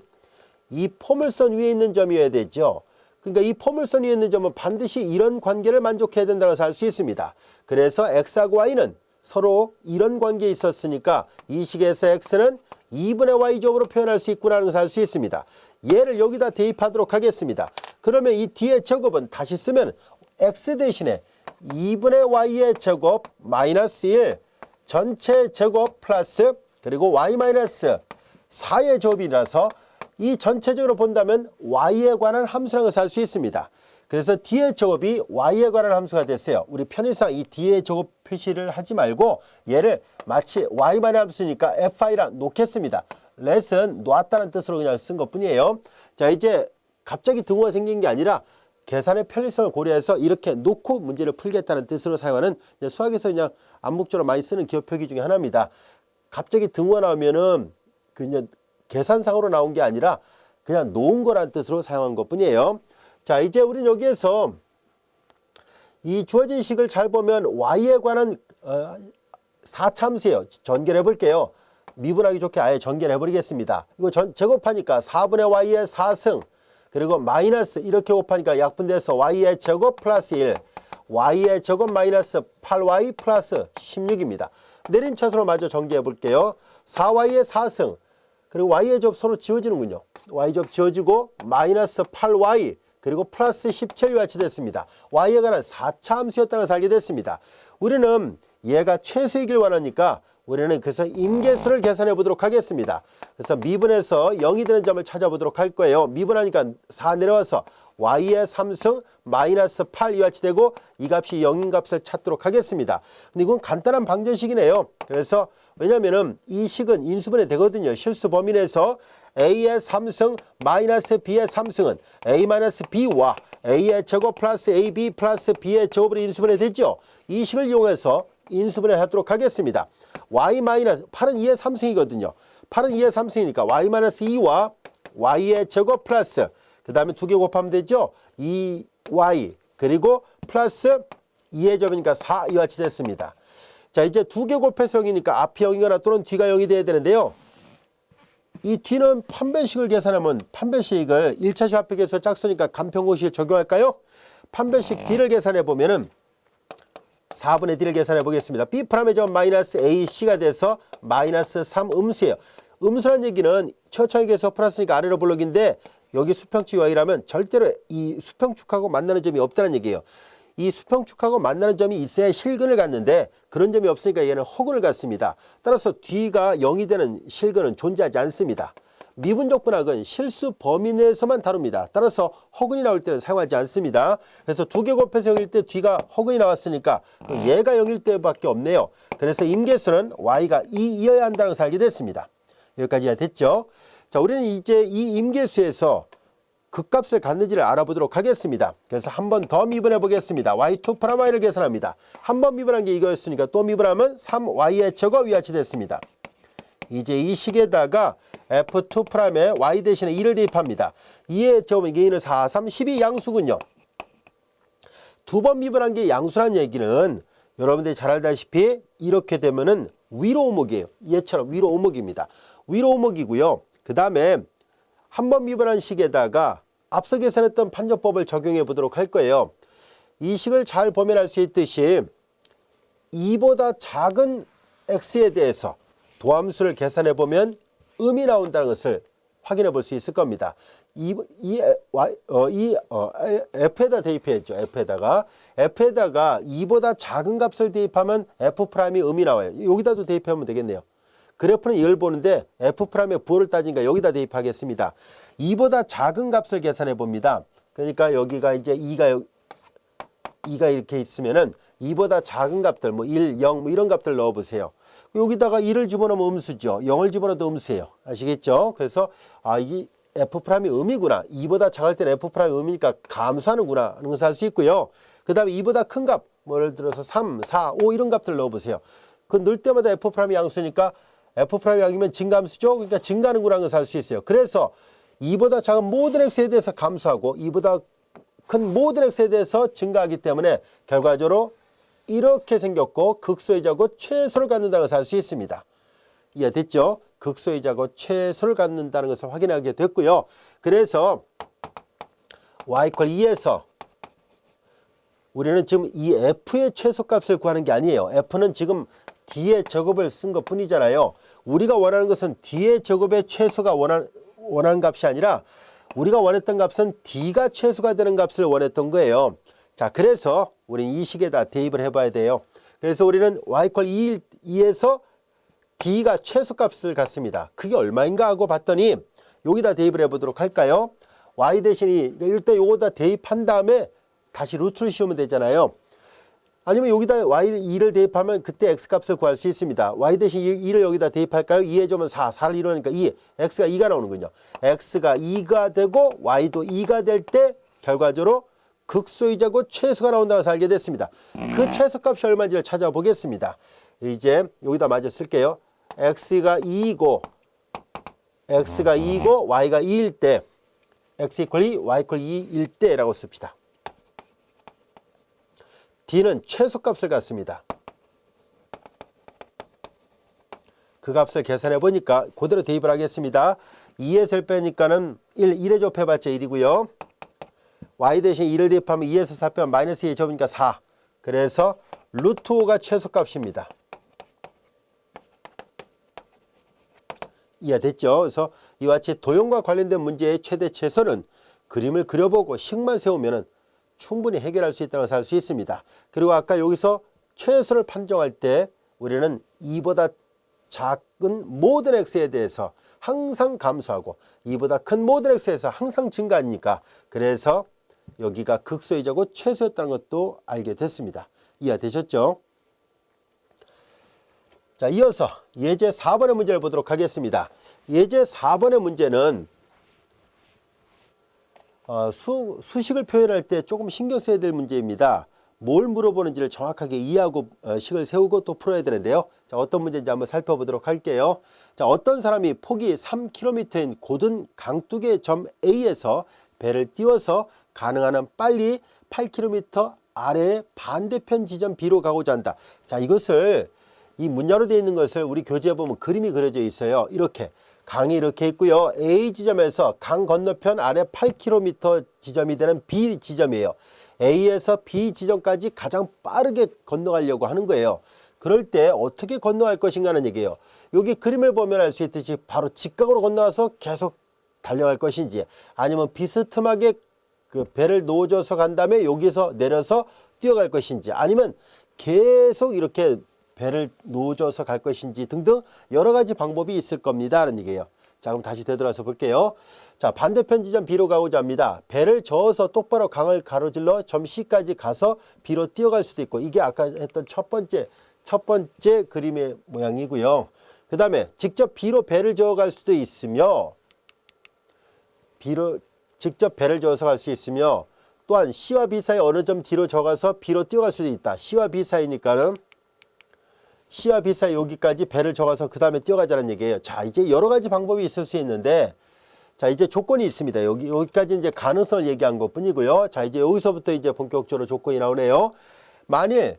A: 이 포물선 위에 있는 점이어야 되죠. 그러니까 이 포물선 위에 있는 점은 반드시 이런 관계를 만족해야 된다고 해서 알 수 있습니다. 그래서 x하고 y는 서로 이런 관계에 있었으니까 이 식에서 x는 2분의 y제곱으로 표현할 수 있구나 하는 것을 알 수 있습니다. 얘를 여기다 대입하도록 하겠습니다. 그러면 이 뒤의 제곱은 다시 쓰면 x 대신에 2분의 y의 제곱 마이너스 1 전체 제곱 플러스 그리고 y-4의 제곱이라서 이 전체적으로 본다면 y에 관한 함수라는 것을 알 수 있습니다. 그래서 d의 제곱이 y에 관한 함수가 됐어요. 우리 편의상 이 d의 제곱 표시를 하지 말고 얘를 마치 y만의 함수니까 fi랑 놓겠습니다. let은 놓았다는 뜻으로 그냥 쓴 것뿐이에요. 자, 이제 갑자기 등호가 생긴 게 아니라 계산의 편리성을 고려해서 이렇게 놓고 문제를 풀겠다는 뜻으로 사용하는 수학에서 그냥 암묵적으로 많이 쓰는 기호 표기 중에 하나입니다. 갑자기 등호가 나오면은 그냥 계산상으로 나온 게 아니라 그냥 놓은 거라는 뜻으로 사용한 것뿐이에요. 자, 이제 우리는 여기에서 이 주어진 식을 잘 보면 y에 관한 4차함수예요. 전개를 해볼게요. 미분하기 좋게 아예 전개를 해버리겠습니다. 이거 제곱하니까 4분의 y의 4승 그리고 마이너스 이렇게 곱하니까 약분돼서 y의 제곱 플러스 1, y의 제곱 마이너스 8y 플러스 16입니다. 내림차순으로 마저 정리해 볼게요. 4y의 4승 그리고 y의 제곱 서로 지워지는군요. y 제곱 지워지고 마이너스 8y 그리고 플러스 17과 같이 됐습니다. y에 관한 4차 함수였다는 것을 알게 됐습니다. 우리는 얘가 최소이길 원하니까 우리는 그래서 임계수를 계산해 보도록 하겠습니다. 그래서 미분에서 0이 되는 점을 찾아보도록 할 거예요. 미분하니까 4 내려와서 y의 3승 마이너스 8 이와 같이 되고 이 값이 0인 값을 찾도록 하겠습니다. 근데 이건 간단한 방정식이네요. 그래서 왜냐면은 이 식은 인수분해 되거든요. 실수 범위 내에서 a의 3승 마이너스 b의 3승은 a 마이너스 b와 a의 제곱 플러스 ab 플러스 b의 제곱으로 인수분해 되죠. 이 식을 이용해서 인수분해 하도록 하겠습니다. y 마이너스 8은 2의 3승이거든요. 8은 2의 3승이니까 y 마이너스 2와 y의 제곱 플러스 그 다음에 두 개 곱하면 되죠. 2y 그리고 플러스 2의 제곱이니까 4 이와 같이 됐습니다. 자 이제 두 개 곱해서 0이니까 앞이 0이거나 또는 뒤가 0이 돼야 되는데요. 이 뒤는 판별식을 계산하면 판별식을 1차식 합백에서 짝수니까 간편공식을 적용할까요? 판별식 D를 계산해 보면은 4분의 D를 계산해 보겠습니다. B'의 점 마이너스 AC가 돼서 마이너스 3 음수예요. 음수란 얘기는 처천에서 플러스니까 아래로 볼록인데 여기 수평축 Y라면 절대로 이 수평축하고 만나는 점이 없다는 얘기예요. 이 수평축하고 만나는 점이 있어야 실근을 갖는데 그런 점이 없으니까 얘는 허근을 갖습니다. 따라서 D가 0이 되는 실근은 존재하지 않습니다. 미분적 분학은 실수 범위 내에서만 다룹니다. 따라서 허근이 나올 때는 사용하지 않습니다. 그래서 두 개 곱해서 0일 때 D가 허근이 나왔으니까 얘가 0일 때밖에 없네요. 그래서 임계수는 Y가 2이어야 한다는 것을 알게 됐습니다. 여기까지 됐죠? 자, 우리는 이제 이 임계수에서 극값을 갖는지를 알아보도록 하겠습니다. 그래서 한 번 더 미분해 보겠습니다. y2 프라임 y를 계산합니다. 한 번 미분한 게 이거였으니까 또 미분하면 3y의 제곱 이와 같이 됐습니다. 이제 이 식에다가 f2 프라임에 y 대신에 2를 대입합니다. 2의 제곱은 2는 4, 3, 12 양수군요. 두 번 미분한 게 양수란 얘기는 여러분들이 잘 알다시피 이렇게 되면은 위로 오목이에요. 얘처럼 위로 오목입니다. 위로 오목이고요. 그 다음에 한 번 미분한 식에다가 앞서 계산했던 판정법을 적용해 보도록 할 거예요. 이 식을 잘 보면 알 수 있듯이 2보다 작은 x에 대해서 도함수를 계산해 보면 음이 나온다는 것을 확인해 볼 수 있을 겁니다. f에다 대입해야죠. f에다가 2보다 작은 값을 대입하면 f'이 음이 나와요. 여기다도 대입하면 되겠네요. 그래프는 이걸 보는데 f'의 부호를 따지니까 여기다 대입하겠습니다. 2보다 작은 값을 계산해 봅니다. 그러니까 여기가 이제 2가 이렇게 있으면은 2보다 작은 값들 뭐 1, 0 뭐 이런 값들 넣어 보세요. 여기다가 1을 집어넣으면 음수죠. 0을 집어넣어도 음수예요. 아시겠죠? 그래서 이 f'이 음이구나. 2보다 작을 때는 f'이 음이니까 감소하는구나 하는 것을 알 수 있고요. 그 다음에 2보다 큰 값, 뭐 예를 들어서 3, 4, 5 이런 값들 넣어 보세요. 그 넣을 때마다 f'이 양수니까 f'이 양이면 증가함수죠. 그러니까 증가하는구나 하는 것을 알 수 있어요. 그래서 2보다 작은 모든 x에 대해서 감소하고 2보다 큰 모든 x에 대해서 증가하기 때문에 결과적으로 이렇게 생겼고 극소이자고 최소를 갖는다는 것을 알 수 있습니다. 이해됐죠? 극소이자고 최소를 갖는다는 것을 확인하게 됐고요. 그래서 y = 2에서 우리는 지금 이 f의 최소값을 구하는 게 아니에요. f는 지금 d의 제곱을 쓴 것 뿐이잖아요. 우리가 원하는 것은 d의 제곱의 최소가 원하는 값이 아니라 우리가 원했던 값은 d가 최소가 되는 값을 원했던 거예요. 자, 그래서 우리는 이 식에다 대입을 해봐야 돼요. 그래서 우리는 y = 2에서 d가 최소값을 갖습니다. 그게 얼마인가 하고 봤더니 여기다 대입을 해보도록 할까요? y 대신에 일단 요거다 대입한 다음에 다시 루트를 씌우면 되잖아요. 아니면 여기다 y를 2를 대입하면 그때 x값을 구할 수 있습니다. y 대신 2를 여기다 대입할까요? 2의 점은 4, 4를 이루니까 2, x가 2가 나오는군요. x가 2가 되고 y도 2가 될 때 결과적으로 극소이자고 최소가 나온다는 것을 알게 됐습니다. 그 최소값이 얼마인지를 찾아보겠습니다. 이제 여기다 마저 쓸게요. x가 2이고 y가 2일 때 x = 2, y = 2일 때라고 씁시다. d는 최소값을 갖습니다. 그 값을 계산해 보니까 그대로 대입을 하겠습니다. 2에서 1 빼니까는 1에 좁혀봤자 1이고요. y 대신 2를 대입하면 2에서 4 빼면 마이너스 2에 접으니까 4. 그래서 루트 5가 최소값입니다. 이해됐죠? 그래서 이와 같이 도형과 관련된 문제의 최대 최소는 그림을 그려보고 식만 세우면 충분히 해결할 수 있다는 것을 알 수 있습니다. 그리고 아까 여기서 최소를 판정할 때 우리는 2보다 작은 모든 x에 대해서 항상 감소하고 2보다 큰 모든 x에서 항상 증가하니까 그래서 여기가 극소이자고 최소였다는 것도 알게 됐습니다. 이해되셨죠? 자, 이어서 예제 4번의 문제를 보도록 하겠습니다. 예제 4번의 문제는 수식을 표현할 때 조금 신경 써야 될 문제입니다. 뭘 물어보는지를 정확하게 이해하고 식을 세우고 또 풀어야 되는데요. 자, 어떤 문제인지 한번 살펴보도록 할게요. 자, 어떤 사람이 폭이 3km인 곧은 강둑의 점 A에서 배를 띄워서 가능한 한 빨리 8km 아래의 반대편 지점 B로 가고자 한다. 자, 이것을 이 문자로 되어 있는 것을 우리 교재에 보면 그림이 그려져 있어요. 이렇게 강이 이렇게 있고요. A 지점에서 강 건너편 아래 8km 지점이 되는 B 지점이에요. A에서 B 지점까지 가장 빠르게 건너가려고 하는 거예요. 그럴 때 어떻게 건너갈 것인가 하는 얘기예요. 여기 그림을 보면 알 수 있듯이 바로 직각으로 건너와서 계속 달려갈 것인지 아니면 비스듬하게 그 배를 놓아줘서 간 다음에 여기서 내려서 뛰어갈 것인지 아니면 계속 이렇게 배를 놓아줘서 갈 것인지 등등 여러 가지 방법이 있을 겁니다 하는 얘기예요. 자, 그럼 다시 되돌아서 볼게요. 자, 반대편 지점 B로 가고자 합니다. 배를 저어서 똑바로 강을 가로질러 점 C까지 가서 B로 뛰어갈 수도 있고 이게 아까 했던 첫 번째 그림의 모양이고요. 그 다음에 직접 B로 배를 저어 갈 수도 있으며 B로 직접 배를 저어서 갈 수 있으며 또한 C와 B 사이 어느 점 D로 저어가서 B로 뛰어갈 수도 있다. C와 B 사이니까는 C와 B 사이 여기까지 배를 저어가서 그 다음에 뛰어가자는 얘기예요. 자, 이제 여러 가지 방법이 있을 수 있는데 자, 이제 조건이 있습니다. 여기까지 이제 가능성을 얘기한 것 뿐이고요. 자, 이제 여기서부터 이제 본격적으로 조건이 나오네요. 만일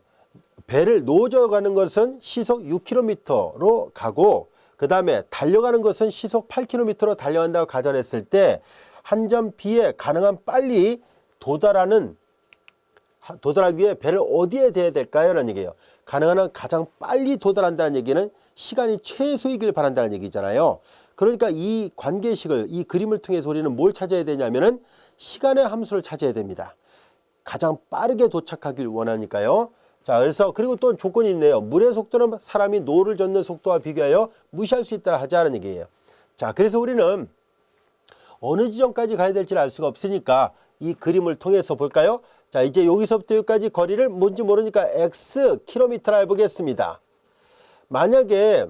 A: 배를 놓아져 가는 것은 시속 6km로 가고 그 다음에 달려가는 것은 시속 8km로 달려간다고 가정했을 때 한 점 B에 가능한 빨리 도달하기 위해 배를 어디에 대야 될까요? 라는 얘기예요. 가능한 한 가장 빨리 도달한다는 얘기는 시간이 최소이길 바란다는 얘기잖아요. 그러니까 이 관계식을 이 그림을 통해서 우리는 뭘 찾아야 되냐면은 시간의 함수를 찾아야 됩니다. 가장 빠르게 도착하길 원하니까요. 자, 그래서 그리고 또 조건이 있네요. 물의 속도는 사람이 노를 젓는 속도와 비교하여 무시할 수 있다라 하자는 얘기예요. 자, 그래서 우리는 어느 지점까지 가야 될지를 알 수가 없으니까 이 그림을 통해서 볼까요? 자, 이제 여기서부터 여기까지 거리를 뭔지 모르니까 x 킬로미터라 해보겠습니다. 만약에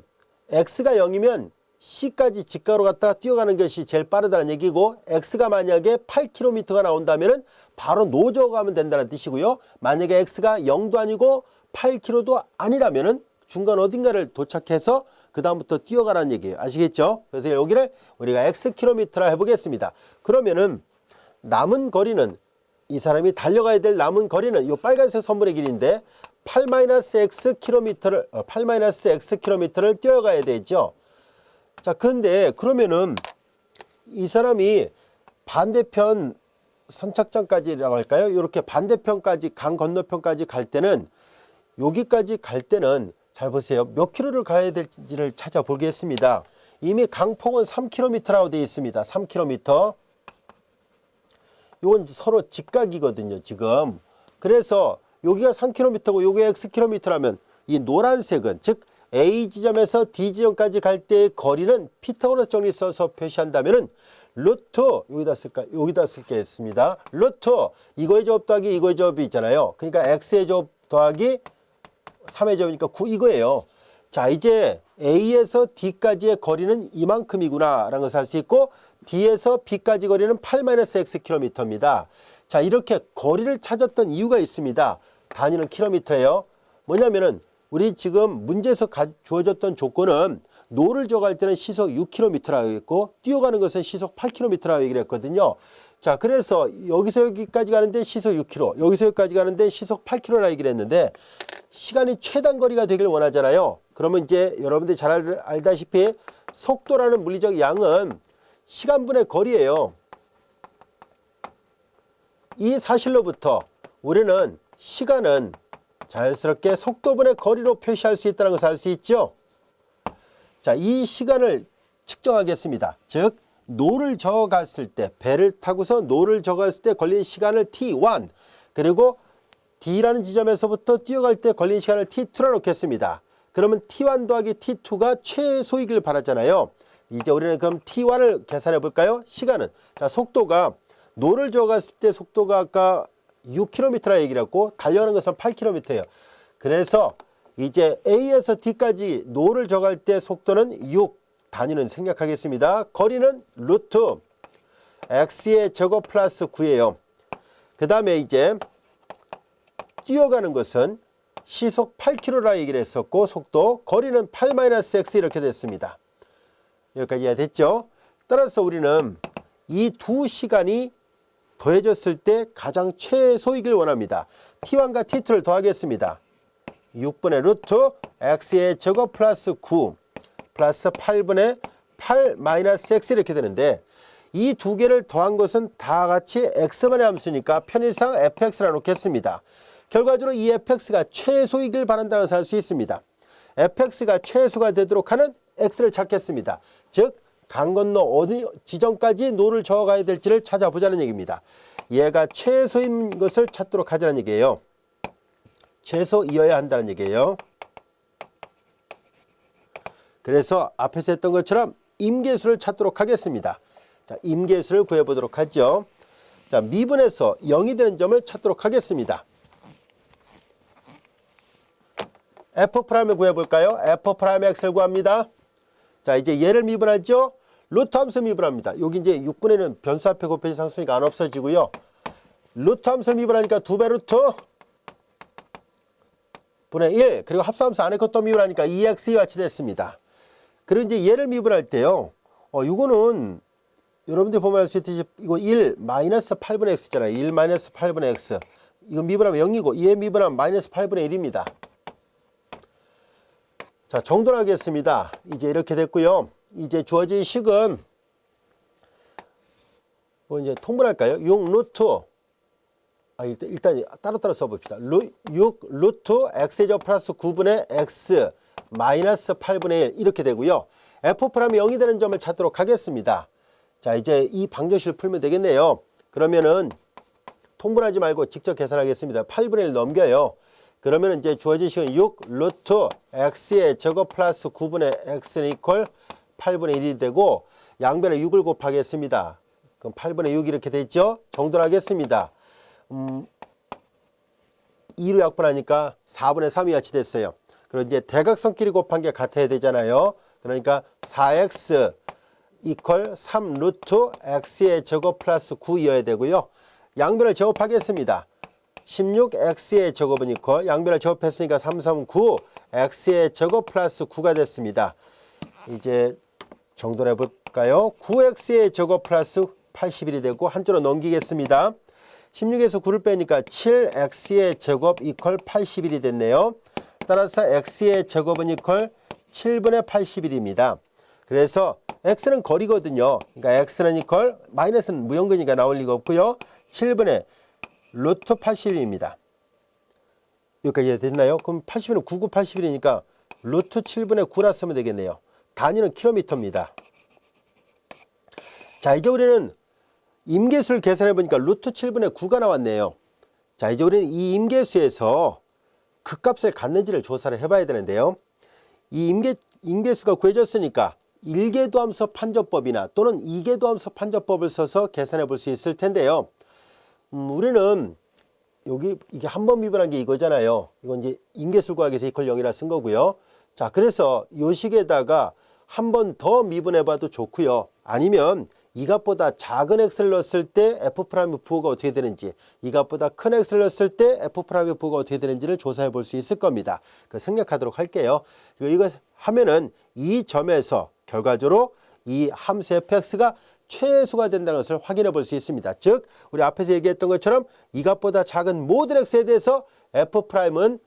A: x가 0이면 C까지 직각으로 갔다가 뛰어가는 것이 제일 빠르다는 얘기고 x가 만약에 8km가 나온다면 바로 노져 가면 된다는 뜻이고요. 만약에 x가 0도 아니고 8km도 아니라면 중간 어딘가를 도착해서 그 다음부터 뛰어가라는 얘기예요. 아시겠죠? 그래서 여기를 우리가 x킬로미터라 해보겠습니다. 그러면은 남은 거리는 이 사람이 달려가야 될 남은 거리는 이 빨간색 선분의 길인데 8-x 킬로미터를 뛰어가야 되죠. 자, 근데 그러면은 이 사람이 반대편 선착장까지라고 할까요? 이렇게 반대편까지 강 건너편까지 갈 때는 여기까지 갈 때는 잘 보세요. 몇 킬로를 가야 될지를 찾아보겠습니다. 이미 강폭은 3km라고 되어 있습니다. 3km. 이건 서로 직각이거든요, 지금. 그래서 여기가 3km고 여기가 x킬로미터라면 이 노란색은 즉 A 지점에서 D 지점까지 갈 때의 거리는 피타고라스 정리 써서 표시한다면은 루트 여기다 쓸겠습니다. 루트 이거의 제곱 더하기 이거의 제곱이 있잖아요. 그러니까 x의 제곱 더하기 3의 제곱이니까 9 이거예요. 자, 이제 A에서 D까지의 거리는 이만큼이구나 라는 것을 알 수 있고 D에서 B까지 거리는 8-x 킬로미터입니다. 자, 이렇게 거리를 찾았던 이유가 있습니다. 단위는 킬로미터예요. 뭐냐면은 우리 지금 문제에서 주어졌던 조건은 노를 저갈 때는 시속 6km라고 했고 뛰어가는 것은 시속 8km라고 얘기를 했거든요. 자, 그래서 여기서 여기까지 가는데 시속 6km, 여기서 여기까지 가는데 시속 8km라 얘기를 했는데 시간이 최단 거리가 되길 원하잖아요. 그러면 이제 여러분들이 잘 알다시피 속도라는 물리적 양은 시간분의 거리예요. 이 사실로부터 우리는 시간은 자연스럽게 속도분의 거리로 표시할 수 있다는 것을 알 수 있죠. 자, 이 시간을 측정하겠습니다. 즉 노를 저어갔을 때, 배를 타고서 노를 저어갔을 때 걸린 시간을 t1, 그리고 D라는 지점에서부터 뛰어갈 때 걸린 시간을 t2로 놓겠습니다. 그러면 t1 더하기 t2가 최소이길 바라잖아요. 이제 우리는 그럼 t1을 계산해 볼까요? 시간은, 자, 속도가 노를 저어갔을 때 속도가 아까 6km라 얘기를 했고 달려가는 것은 8km예요. 그래서 이제 A에서 D까지 노를 저어갈 때 속도는 6, 단위는 생략하겠습니다. 거리는 루트 x의 제곱 플러스 9예요. 그 다음에 이제 뛰어가는 것은 시속 8km라 얘기를 했었고 속도, 거리는 8-x 이렇게 됐습니다. 여기까지 이해됐죠? 따라서 우리는 이 두 시간이 더해졌을 때 가장 최소이길 원합니다. t1과 t2를 더하겠습니다. 6분의 루트 x의 제곱 플러스 9 플러스 8분의 8 마이너스 x 이렇게 되는데 이 두 개를 더한 것은 다 같이 x만의 함수니까 편의상 fx라 놓겠습니다. 결과적으로 이 fx가 최소이길 바란다는 것을 알 수 있습니다. fx가 최소가 되도록 하는 x를 찾겠습니다. 즉 강 건너 어디 지점까지 노를 저어가야 될지를 찾아보자는 얘기입니다. 얘가 최소인 것을 찾도록 하자는 얘기예요. 최소이어야 한다는 얘기예요. 그래서 앞에서 했던 것처럼 임계수를 찾도록 하겠습니다. 자, 임계수를 구해보도록 하죠. 자, 미분에서 0이 되는 점을 찾도록 하겠습니다. f'을 구해볼까요? f'x를 구합니다. 자, 이제 얘를 미분하죠. 루트 함수 미분합니다. 여기 이제 6분의 1은 변수 앞에 곱해진 상수니까 안 없어지고요. 루트 함수를 미분하니까 2배 루트 분의 1, 그리고 합수함수 안에 것도 미분하니까 2x와 같이 됐습니다. 그리고 이제 얘를 미분할 때요. 이거는 여러분들 보면 알 수 있듯이 이거 1 마이너스 8분의 x잖아요. 1 마이너스 8분의 x. 이거 미분하면 0이고 얘 미분하면 마이너스 8분의 1입니다. 자, 정돈하겠습니다. 이제 이렇게 됐고요. 이제 주어진 식은 뭐 이제 통분할까요? 6 루트 일단 따로따로 써봅시다. 6 루트 x제곱 플러스 9분의 x 마이너스 8분의 1 이렇게 되고요. f'이 0이 되는 점을 찾도록 하겠습니다. 자, 이제 이 방정식을 풀면 되겠네요. 그러면은 통분하지 말고 직접 계산하겠습니다. 8분의 1 넘겨요. 그러면 이제 주어진 식은 6 루트 x의 제곱 플러스 9분의 x는 이퀄 8분의 1이 되고 양변에 6을 곱하겠습니다. 그럼 8분의 6 이렇게 되죠. 정돈하겠습니다. 2로 약분하니까 4분의 3이 같이 됐어요. 그리고 이제 대각선끼리 곱한 게 같아야 되잖아요. 그러니까 4x 이퀄 3 루트 x의 제곱 플러스 9이어야 되고요. 양변을 제곱하겠습니다. 16x의 제곱은 이퀄 양변을 제곱했으니까 3, 3, 9 x의 제곱 플러스 9가 됐습니다. 이제 정돈해 볼까요? 9x의 제곱 플러스 81이 되고 한쪽으로 넘기겠습니다. 16에서 9를 빼니까 7x의 제곱 이퀄 81이 됐네요. 따라서 x의 제곱은 이퀄 7분의 81입니다. 그래서 x는 거리거든요. 그러니까 x는 이퀄 마이너스는 무형근이니까 나올 리가 없고요. 7분의 루트 81입니다. 여기까지 됐나요? 그럼 80은 9, 9, 81이니까 루트 7분의 9라 쓰면 되겠네요. 단위는 킬로미터입니다. 자, 이제 우리는 임계수를 계산해 보니까 루트 7분의 9가 나왔네요. 자, 이제 우리는 이 임계수에서 그 값을 갖는지를 조사를 해봐야 되는데요. 이 임계수가 구해졌으니까 1계도함수 판정법이나 또는 2계도함수 판정법을 써서 계산해 볼 수 있을 텐데요. 우리는 여기 이게 한 번 미분한 게 이거잖아요. 이건 이제 임계수 구하기 위해서 이퀄 0이라 쓴 거고요. 자, 그래서 요 식에다가 한 번 더 미분해 봐도 좋고요. 아니면 이 값보다 작은 x를 넣었을 때 f'의 부호가 어떻게 되는지, 이 값보다 큰 x를 넣었을 때 f'의 부호가 어떻게 되는지를 조사해 볼 수 있을 겁니다. 그 생략하도록 할게요. 이거 하면은 이 점에서 결과적으로 이 함수 fx가 최소가 된다는 것을 확인해 볼 수 있습니다. 즉 우리 앞에서 얘기했던 것처럼 이 값보다 작은 모든 x에 대해서 f'은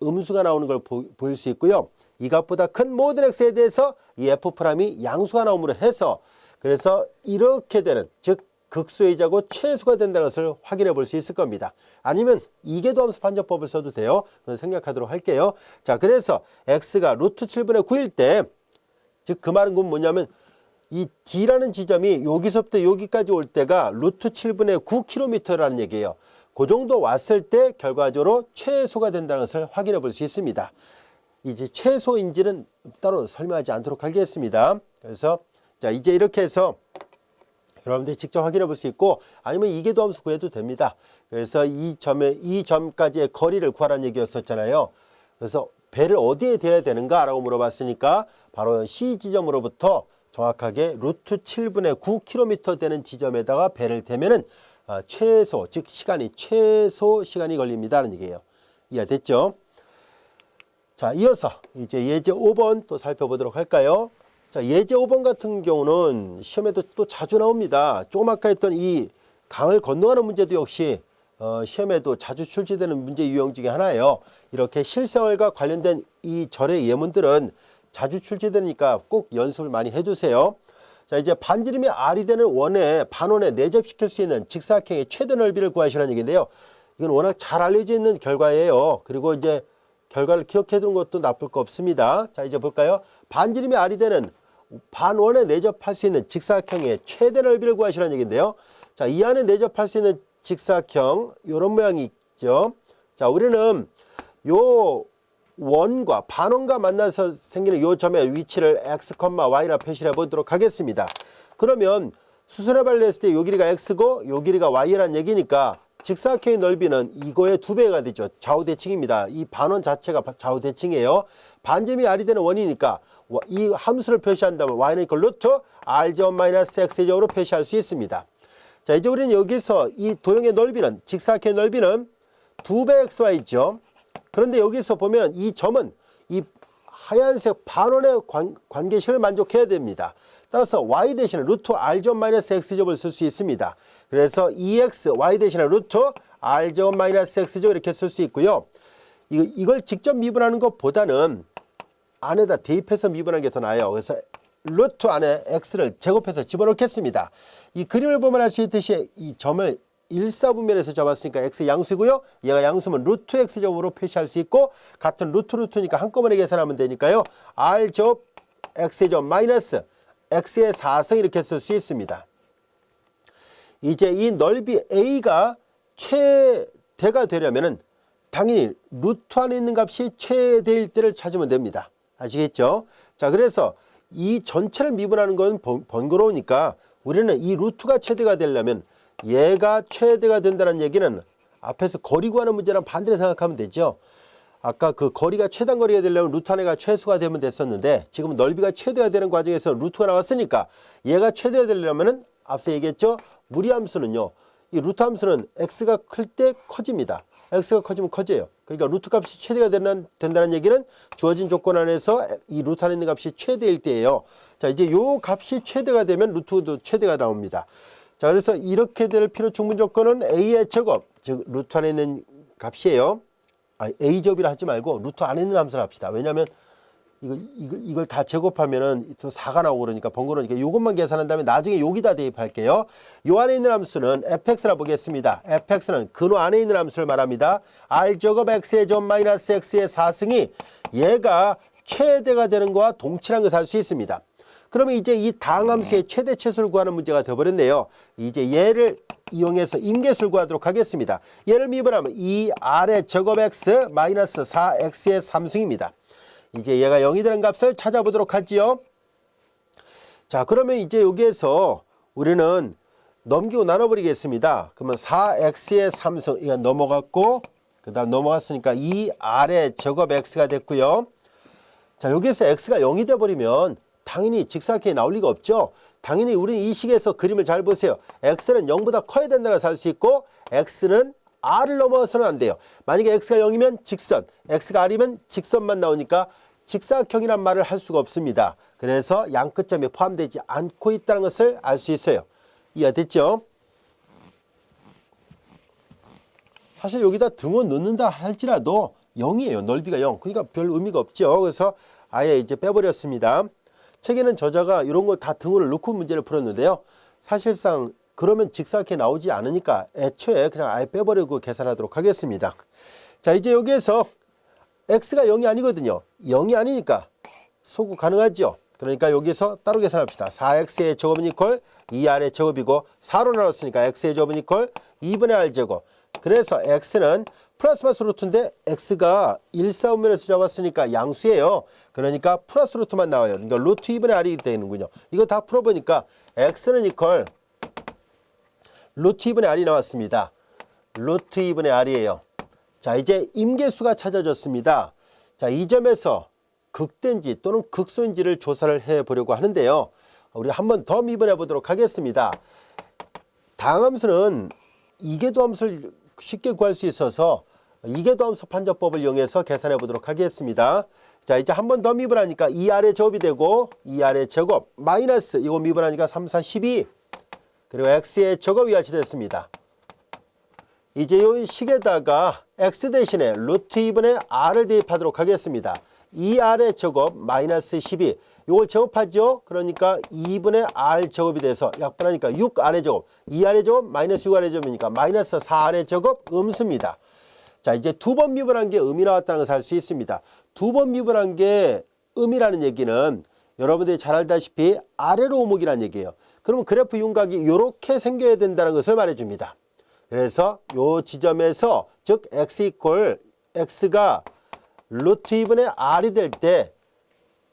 A: 음수가 나오는 걸 보일 수 있고요. 이 값보다 큰 모든 x에 대해서 이 f'이 양수가 나옴으로 해서 그래서 이렇게 되는, 즉 극소이자고 최소가 된다는 것을 확인해 볼 수 있을 겁니다. 아니면 이계도함수 판정법을 써도 돼요. 그건 생략하도록 할게요. 자, 그래서 x가 루트 7분의 9일 때, 즉 그 말은 뭐냐면 이 D라는 지점이 여기서부터 여기까지 올 때가 루트 7분의 9km라는 얘기예요. 그 정도 왔을 때 결과적으로 최소가 된다는 것을 확인해 볼 수 있습니다. 이제 최소인지는 따로 설명하지 않도록 하겠습니다. 그래서 자, 이제 이렇게 해서 여러분들이 직접 확인해 볼 수 있고, 아니면 이계도함수 구해도 됩니다. 그래서 이 점까지의 거리를 구하라는 얘기였었잖아요. 그래서 배를 어디에 대야 되는가 라고 물어봤으니까 바로 C 지점으로부터 정확하게 루트 7분의 9km 되는 지점에다가 배를 대면은 최소, 즉 최소 시간이 걸립니다는 얘기예요. 이해됐죠? 자, 이어서 이제 예제 5번 또 살펴보도록 할까요? 자, 예제 5번 같은 경우는 시험에도 또 자주 나옵니다. 조금 아까 했던 이 강을 건너가는 문제도 역시 시험에도 자주 출제되는 문제 유형 중에 하나예요. 이렇게 실생활과 관련된 이 절의 예문들은 자주 출제되니까 꼭 연습을 많이 해두세요. 자, 이제 반지름이 R이 되는 원에 반원에 내접시킬 수 있는 직사각형의 최대 넓이를 구하시라는 얘기인데요. 이건 워낙 잘 알려져 있는 결과예요. 그리고 이제 결과를 기억해 두는 것도 나쁠 거 없습니다. 자, 이제 볼까요? 반지름이 R이 되는 반원에 내접할 수 있는 직사각형의 최대 넓이를 구하시라는 얘기인데요. 자, 이 안에 내접할 수 있는 직사각형 이런 모양이 있죠. 자, 우리는 요 원과 반원과 만나서 생기는 요 점의 위치를 x, y라 표시를 해보도록 하겠습니다. 그러면 수선의 발로 했을 때 요 길이가 x고 요 길이가 y라는 얘기니까 직사각형의 넓이는 이거의 2배가 되죠. 좌우대칭입니다. 이 반원 자체가 좌우대칭이에요. 반지름이 r이 되는 원이니까 이 함수를 표시한다면 y는 이퀄 루트 r제곱 마이너스 x제곱으로 표시할 수 있습니다. 자, 이제 우리는 여기서 이 도형의 넓이는, 직사각형의 넓이는 2배 xy죠. 그런데 여기서 보면 이 점은 이 하얀색 반원의 관계식을 만족해야 됩니다. 따라서 y 대신에 루트 r제곱 마이너스 x제곱을 쓸 수 있습니다. 그래서 2x y 대신에 루트 r제곱 마이너스 x제곱 이렇게 쓸 수 있고요. 이걸 직접 미분하는 것보다는 안에다 대입해서 미분하는 게 더 나아요. 그래서 루트 안에 x를 제곱해서 집어넣겠습니다. 이 그림을 보면 알 수 있듯이 이 점을 일사분면에서 잡았으니까 x 양수고요. 얘가 양수면 루트 x제곱으로 표시할 수 있고, 같은 루트니까 한꺼번에 계산하면 되니까요. r제곱 x제곱 마이너스 x의 4승 이렇게 쓸 수 있습니다. 이제 이 넓이 a가 최대가 되려면은 당연히 루트 안에 있는 값이 최대일 때를 찾으면 됩니다. 아시겠죠? 자, 그래서 이 전체를 미분하는 건 번거로우니까 우리는 이 루트가 최대가 되려면 얘가 최대가 된다는 얘기는 앞에서 거리 구하는 문제랑 반대로 생각하면 되죠. 아까 그 거리가 최단 거리가 되려면 루트 안에가 최소가 되면 됐었는데, 지금 넓이가 최대가 되는 과정에서 루트가 나왔으니까 얘가 최대가 되려면은 앞서 얘기했죠. 무리함수는요, 이 루트 함수는 x가 클 때 커집니다. x가 커지면 커져요. 그러니까 루트 값이 최대가 된다는 얘기는 주어진 조건 안에서 이 루트 안에 있는 값이 최대일 때예요. 자, 이제 요 값이 최대가 되면 루트도 최대가 나옵니다. 자, 그래서 이렇게 될 필요 충분 조건은 a의 제곱, 즉 루트 안에 있는 값이에요. a 제곱이라 하지 말고 루트 안에 있는 함수를 합시다. 왜냐하면 이걸 다 제곱하면은 또 4가 나오고 그러니까 번거로우니까 이것만 계산한 다음에 나중에 여기다 대입할게요. 요 안에 있는 함수는 fx라 보겠습니다. fx는 근호 안에 있는 함수를 말합니다. r제곱 x의 제곱 마이너스 x의 4승이 얘가 최대가 되는 거와 동치라는 것을 알 수 있습니다. 그러면 이제 이 다항함수의 최대 최소를 구하는 문제가 되어버렸네요. 이제 얘를 이용해서 임계수를 구하도록 하겠습니다. 얘를 미분하면 2r의 제곱 x 마이너스 4x의 3승입니다. 이제 얘가 0이 되는 값을 찾아보도록 하지요. 자, 그러면 이제 여기에서 우리는 넘기고 나눠버리겠습니다. 그러면 4x의 3승, 이거 넘어갔고, 그 다음 넘어갔으니까 2r의 제곱 x가 됐고요. 자, 여기에서 x가 0이 돼버리면 당연히 직사각형이 나올 리가 없죠. 당연히 우리는 이 식에서 그림을 잘 보세요. x는 0보다 커야 된다고 할 수 있고, x는 r을 넘어서는 안 돼요. 만약에 x가 0이면 직선, x가 r이면 직선만 나오니까 직사각형이란 말을 할 수가 없습니다. 그래서 양 끝점이 포함되지 않고 있다는 것을 알 수 있어요. 이해됐죠? 사실 여기다 등호 넣는다 할지라도 0이에요. 넓이가 0. 그러니까 별 의미가 없죠. 그래서 아예 이제 빼버렸습니다. 책에는 저자가 이런 거 다 등호를 넣고 문제를 풀었는데요. 사실상 그러면 직사각형이 나오지 않으니까 애초에 그냥 아예 빼버리고 계산하도록 하겠습니다. 자, 이제 여기에서 x가 0이 아니거든요. 0이 아니니까 소구 가능하죠. 그러니까 여기서 따로 계산합시다. 4x의 제곱은 이퀄 2r의 제곱이고 4로 나눴으니까 x의 제곱은 이퀄 2분의 r제곱. 그래서 x는 플러스 마이너스 루트인데 x가 1, 4, 분면에서 잡았으니까 양수예요. 그러니까 플러스 루트만 나와요. 그러니까 루트 2분의 r이 되는군요. 이거 다 풀어보니까 x는 이퀄 루트 2분의 r이 나왔습니다. 루트 2분의 r이에요. 자, 이제 임계수가 찾아졌습니다. 자, 이 점에서 극대인지 또는 극소인지를 조사를 해보려고 하는데요. 우리 한 번 더 미분해 보도록 하겠습니다. 다항함수는 이계도함수를 쉽게 구할 수 있어서 이계도함수 판정법을 이용해서 계산해 보도록 하겠습니다. 자, 이제 한 번 더 미분하니까 2r의 제곱이 되고 2r의 제곱 마이너스 이거 미분하니까 3, 4, 12 그리고 x의 제곱이 같이 됐습니다. 이제 이 식에다가 x 대신에 루트 2분의 r을 대입하도록 하겠습니다. 2r의 제곱 마이너스 12 이걸 제곱하죠. 그러니까 2분의 r 제곱이 돼서 약분하니까 6r의 제곱 2r의 제곱 마이너스 6r의 제곱이니까 마이너스 4r의 제곱 음수입니다. 자, 이제 두 번 미분한 게 음이 나왔다는 것을 알 수 있습니다. 두 번 미분한 게 음이라는 얘기는 여러분들이 잘 알다시피 아래로 오목이라는 얘기예요. 그러면 그래프 윤곽이 이렇게 생겨야 된다는 것을 말해줍니다. 그래서 요 지점에서 즉 x가 루트 2분의 r이 될 때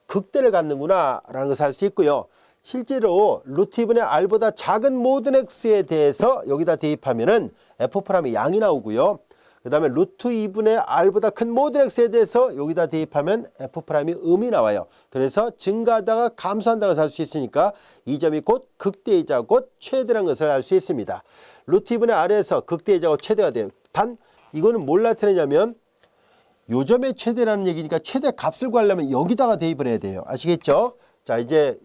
A: 극대를 갖는구나 라는 것을 알 수 있고요. 실제로 루트 2분의 r보다 작은 모든 x에 대해서 여기다 대입하면은 f'이 양이 나오고요. 그 다음에 루트 2분의 r보다 큰 모든 x에 대해서 여기다 대입하면 f'이 음이 나와요. 그래서 증가하다가 감소한다는 것을 알 수 있으니까 이 점이 곧 극대이자 곧 최대라는 것을 알 수 있습니다. 루트 2분의 r에서 극대이자 곧 최대가 돼요. 단 이거는 뭘 나타내냐면 요점의 최대라는 얘기니까 최대 값을 구하려면 여기다가 대입을 해야 돼요. 아시겠죠? 자, 이제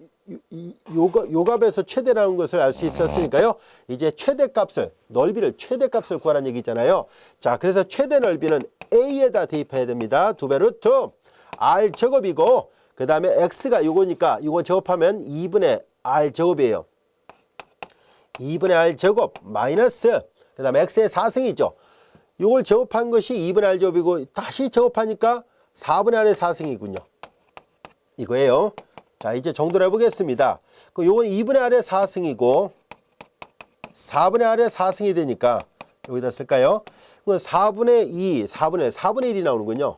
A: 요 값에서 최대라는 것을 알 수 있었으니까요. 이제 최대값을 넓이를 최대값을 구하라는 얘기잖아요. 자, 그래서 최대 넓이는 a에다 대입해야 됩니다. 2배 루트 r 제곱이고 그 다음에 x가 요거니까 이거 제곱하면 2분의 r 제곱이에요. 2분의 r 제곱 마이너스 그 다음에 x의 4승이죠. 이걸 제곱한 것이 2분의 r 제곱이고 다시 제곱하니까 4분의 r의 4승이군요. 이거예요. 자, 이제 정도를 해보겠습니다. 요건 2분의 r의 4승이고 4분의 r의 4승이 되니까 여기다 쓸까요? 4분의 2, 4분의 1이 나오는군요.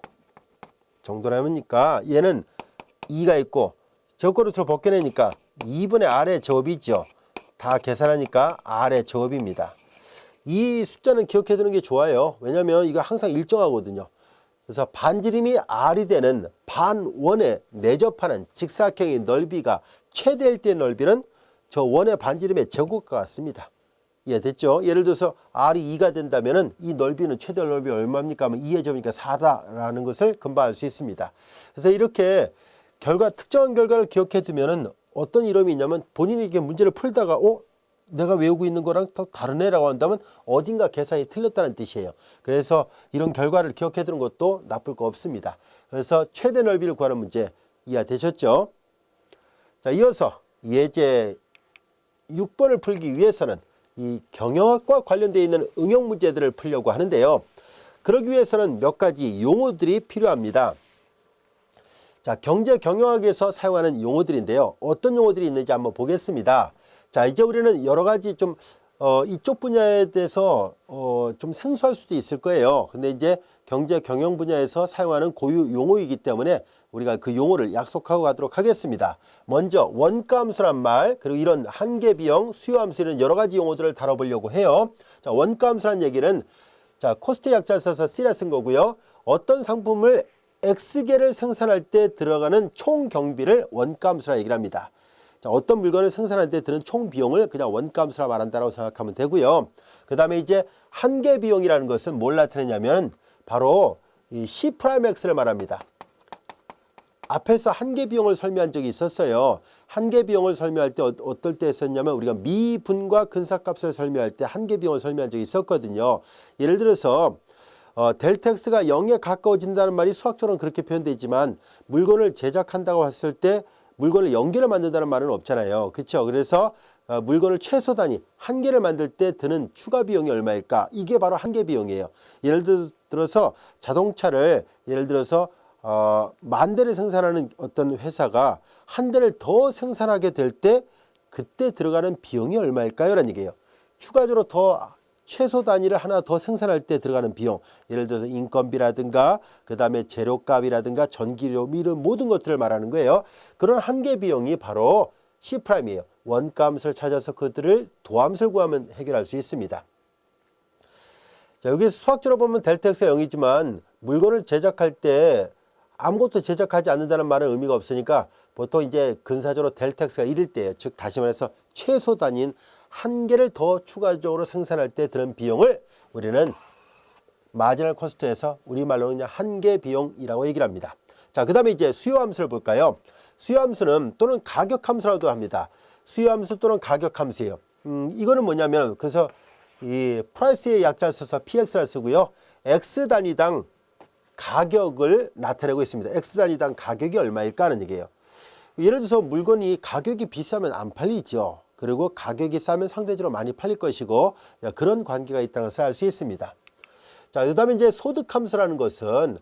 A: 정도를 해보니까 얘는 2가 있고 제곱루트로 벗겨내니까 2분의 r의 제곱이죠. 다 계산하니까 r의 제곱입니다. 이 숫자는 기억해 두는 게 좋아요. 왜냐하면 이거 항상 일정하거든요. 그래서 반지름이 r이 되는 반원에 내접하는 직사각형의 넓이가 최대일 때 넓이는 저 원의 반지름의 제곱과 같습니다. 이해됐죠? 예를 들어서 r이 2가 된다면 이 넓이는 최대 넓이 얼마입니까? 하면 2의 제곱이니까 4다라는 것을 금방 알 수 있습니다. 그래서 이렇게 특정한 결과를 기억해 두면 어떤 이름이 있냐면 본인이 이렇게 문제를 풀다가 내가 외우고 있는 거랑 더 다르네라고 한다면 어딘가 계산이 틀렸다는 뜻이에요. 그래서 이런 결과를 기억해 두는 것도 나쁠 거 없습니다. 그래서 최대 넓이를 구하는 문제 이해되셨죠? 자, 이어서 예제 6번을 풀기 위해서는 이 경영학과 관련되어 있는 응용 문제들을 풀려고 하는데요. 그러기 위해서는 몇 가지 용어들이 필요합니다. 자, 경제 경영학에서 사용하는 용어들인데요. 어떤 용어들이 있는지 한번 보겠습니다. 자, 이제 우리는 여러 가지 좀 이쪽 분야에 대해서 좀 생소할 수도 있을 거예요. 근데 이제 경제 경영 분야에서 사용하는 고유 용어이기 때문에 우리가 그 용어를 약속하고 가도록 하겠습니다. 먼저 원가함수란 말, 그리고 이런 한계비용, 수요함수 이런 여러 가지 용어들을 다뤄보려고 해요. 자, 원가함수란 얘기는 자, 코스트 약자를 써서 C라 쓴 거고요. 어떤 상품을 X개를 생산할 때 들어가는 총 경비를 원가함수라 얘기를 합니다. 자, 어떤 물건을 생산할 때 드는 총 비용을 그냥 원가함수라 말한다고 생각하면 되고요. 그 다음에 이제 한계 비용이라는 것은 뭘 나타내냐면 바로 이 C'X를 말합니다. 앞에서 한계 비용을 설명한 적이 있었어요. 한계 비용을 설명할 때 어떨 때 했었냐면 우리가 미분과 근사값을 설명할 때 한계 비용을 설명한 적이 있었거든요. 예를 들어서 델타 X가 0에 가까워진다는 말이 수학적으로는 그렇게 표현되지만 물건을 제작한다고 했을 때 물건을 연개를 만든다는 말은 없잖아요. 그렇죠? 그래서 물건을 최소 단위 한 개를 만들 때 드는 추가 비용이 얼마일까? 이게 바로 한개 비용이에요. 예를 들어서 자동차를 예를 들어서 만 대를 생산하는 어떤 회사가 한 대를 더 생산하게 될 때 그때 들어가는 비용이 얼마일까요? 라는 얘기예요. 추가적으로 더 최소 단위를 하나 더 생산할 때 들어가는 비용, 예를 들어서 인건비라든가 그 다음에 재료값이라든가 전기료 이런 모든 것들을 말하는 거예요. 그런 한계 비용이 바로 C'이에요. 원가함수를 찾아서 그들을 도함수를 구하면 해결할 수 있습니다. 자, 여기 수학적으로 보면 델타 X가 0이지만 물건을 제작할 때 아무것도 제작하지 않는다는 말은 의미가 없으니까 보통 이제 근사적으로 델타 X가 1일 때예요. 즉 다시 말해서 최소 단위인 한 개를 더 추가적으로 생산할 때 드는 비용을 우리는 마지널 코스트에서 우리말로는 그냥 한계 비용이라고 얘기를 합니다. 자, 그 다음에 이제 수요함수를 볼까요? 수요함수는 또는 가격함수라고도 합니다. 수요함수 또는 가격함수예요. 이거는 뭐냐면 그래서 이 프라이스의 약자를 써서 PX를 쓰고요. X 단위당 가격을 나타내고 있습니다. X 단위당 가격이 얼마일까 하는 얘기예요. 예를 들어서 물건이 가격이 비싸면 안 팔리죠. 그리고 가격이 싸면 상대적으로 많이 팔릴 것이고 그런 관계가 있다는 것을 알 수 있습니다. 자, 그 다음에 이제 소득함수라는 것은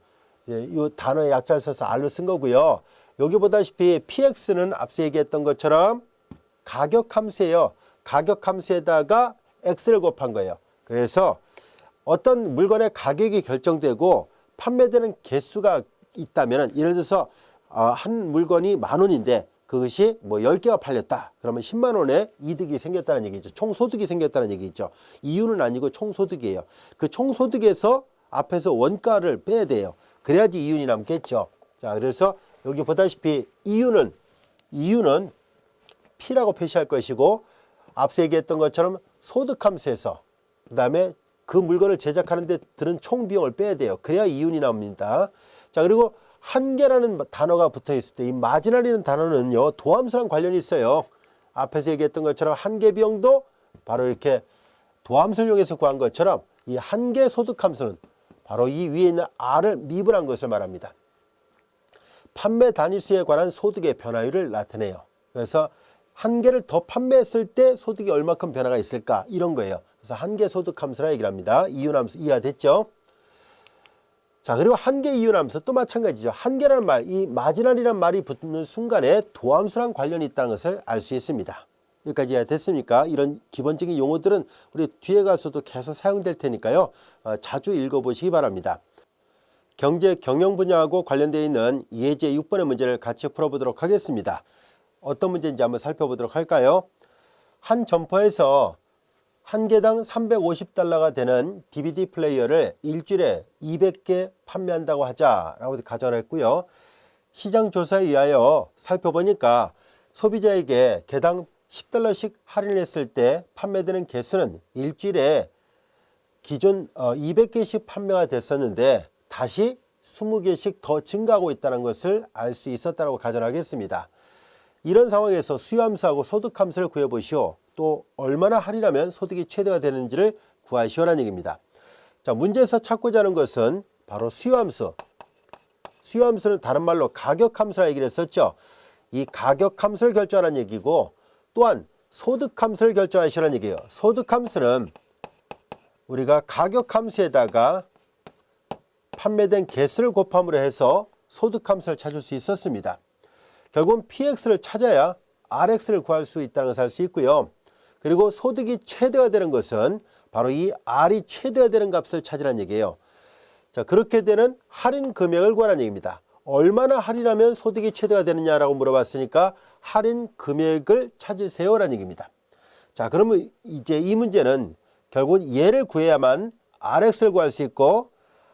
A: 이 단어의 약자를 써서 R로 쓴 거고요. 여기 보다시피 PX는 앞서 얘기했던 것처럼 가격함수예요. 가격함수에다가 X를 곱한 거예요. 그래서 어떤 물건의 가격이 결정되고 판매되는 개수가 있다면 예를 들어서 한 물건이 10,000원인데 그것이 뭐 10개가 팔렸다. 그러면 10만 원의 이득이 생겼다는 얘기죠. 총소득이 생겼다는 얘기죠. 이윤은 아니고 총소득이에요. 그 총소득에서 앞에서 원가를 빼야 돼요. 그래야지 이윤이 남겠죠. 자, 그래서 여기 보다시피 이윤은 P라고 표시할 것이고 앞서 얘기했던 것처럼 소득함수에서 그 다음에 그 물건을 제작하는 데 드는 총 비용을 빼야 돼요. 그래야 이윤이 나옵니다. 자, 그리고 한계라는 단어가 붙어 있을 때 이 마지널이라는 단어는요 도함수랑 관련이 있어요. 앞에서 얘기했던 것처럼 한계 비용도 바로 이렇게 도함수를 이용해서 구한 것처럼 이 한계 소득함수는 바로 이 위에 있는 R을 미분한 것을 말합니다. 판매 단위수에 관한 소득의 변화율을 나타내요. 그래서 한 개를 더 판매했을 때 소득이 얼마큼 변화가 있을까 이런 거예요. 그래서 한계 소득함수라 얘기를 합니다. 이윤함수 이해됐죠? 자, 그리고 한계 이윤함수 또 마찬가지죠. 한계라는 말, 이 마지널이라는 말이 붙는 순간에 도함수랑 관련이 있다는 것을 알 수 있습니다. 여기까지 이해됐습니까? 이런 기본적인 용어들은 우리 뒤에 가서도 계속 사용될 테니까요. 자주 읽어보시기 바랍니다. 경제 경영 분야하고 관련되어 있는 예제 6번의 문제를 같이 풀어보도록 하겠습니다. 어떤 문제인지 한번 살펴보도록 할까요? 한 점포에서 한 개당 350달러가 되는 DVD 플레이어를 일주일에 200개 판매한다고 하자라고 가정을 했고요. 시장 조사에 의하여 살펴보니까 소비자에게 개당 10달러씩 할인했을 때 판매되는 개수는 일주일에 기존 200개씩 판매가 됐었는데 다시 20개씩 더 증가하고 있다는 것을 알 수 있었다고 가정하겠습니다. 이런 상황에서 수요함수하고 소득함수를 구해보시오. 또 얼마나 할인하면 소득이 최대가 되는지를 구하시오라는 얘기입니다. 자, 문제에서 찾고자 하는 것은 바로 수요함수. 수요함수는 다른 말로 가격함수라 얘기를 했었죠. 이 가격함수를 결정하라는 얘기고 또한 소득함수를 결정하시라는 얘기예요. 소득함수는 우리가 가격함수에다가 판매된 개수를 곱함으로 해서 소득함수를 찾을 수 있었습니다. 결국은 PX를 찾아야 RX를 구할 수 있다는 것을 알 수 있고요. 그리고 소득이 최대가 되는 것은 바로 이 R이 최대가 되는 값을 찾으라는 얘기예요. 자, 그렇게 되는 할인 금액을 구하라는 얘기입니다. 얼마나 할인하면 소득이 최대가 되느냐라고 물어봤으니까 할인 금액을 찾으세요라는 얘기입니다. 자, 그러면 이제 이 문제는 결국 얘를 구해야만 RX를 구할 수 있고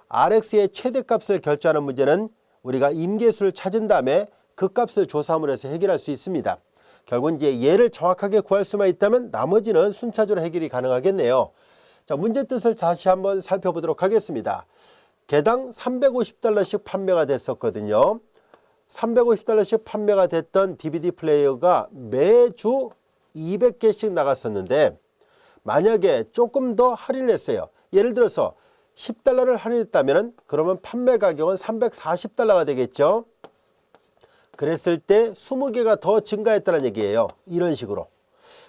A: RX의 최대값을 결정하는 문제는 우리가 임계수를 찾은 다음에 그 값을 조사함으로 해서 해결할 수 있습니다. 결국 이제 얘를 정확하게 구할 수만 있다면 나머지는 순차적으로 해결이 가능하겠네요. 자, 문제 뜻을 다시 한번 살펴보도록 하겠습니다. 개당 350달러씩 판매가 됐었거든요. 350달러씩 판매가 됐던 DVD 플레이어가 매주 200개씩 나갔었는데 만약에 조금 더 할인을 했어요. 예를 들어서 10달러를 할인했다면 그러면 판매 가격은 340달러가 되겠죠. 그랬을 때 20개가 더 증가했다는 얘기예요. 이런 식으로.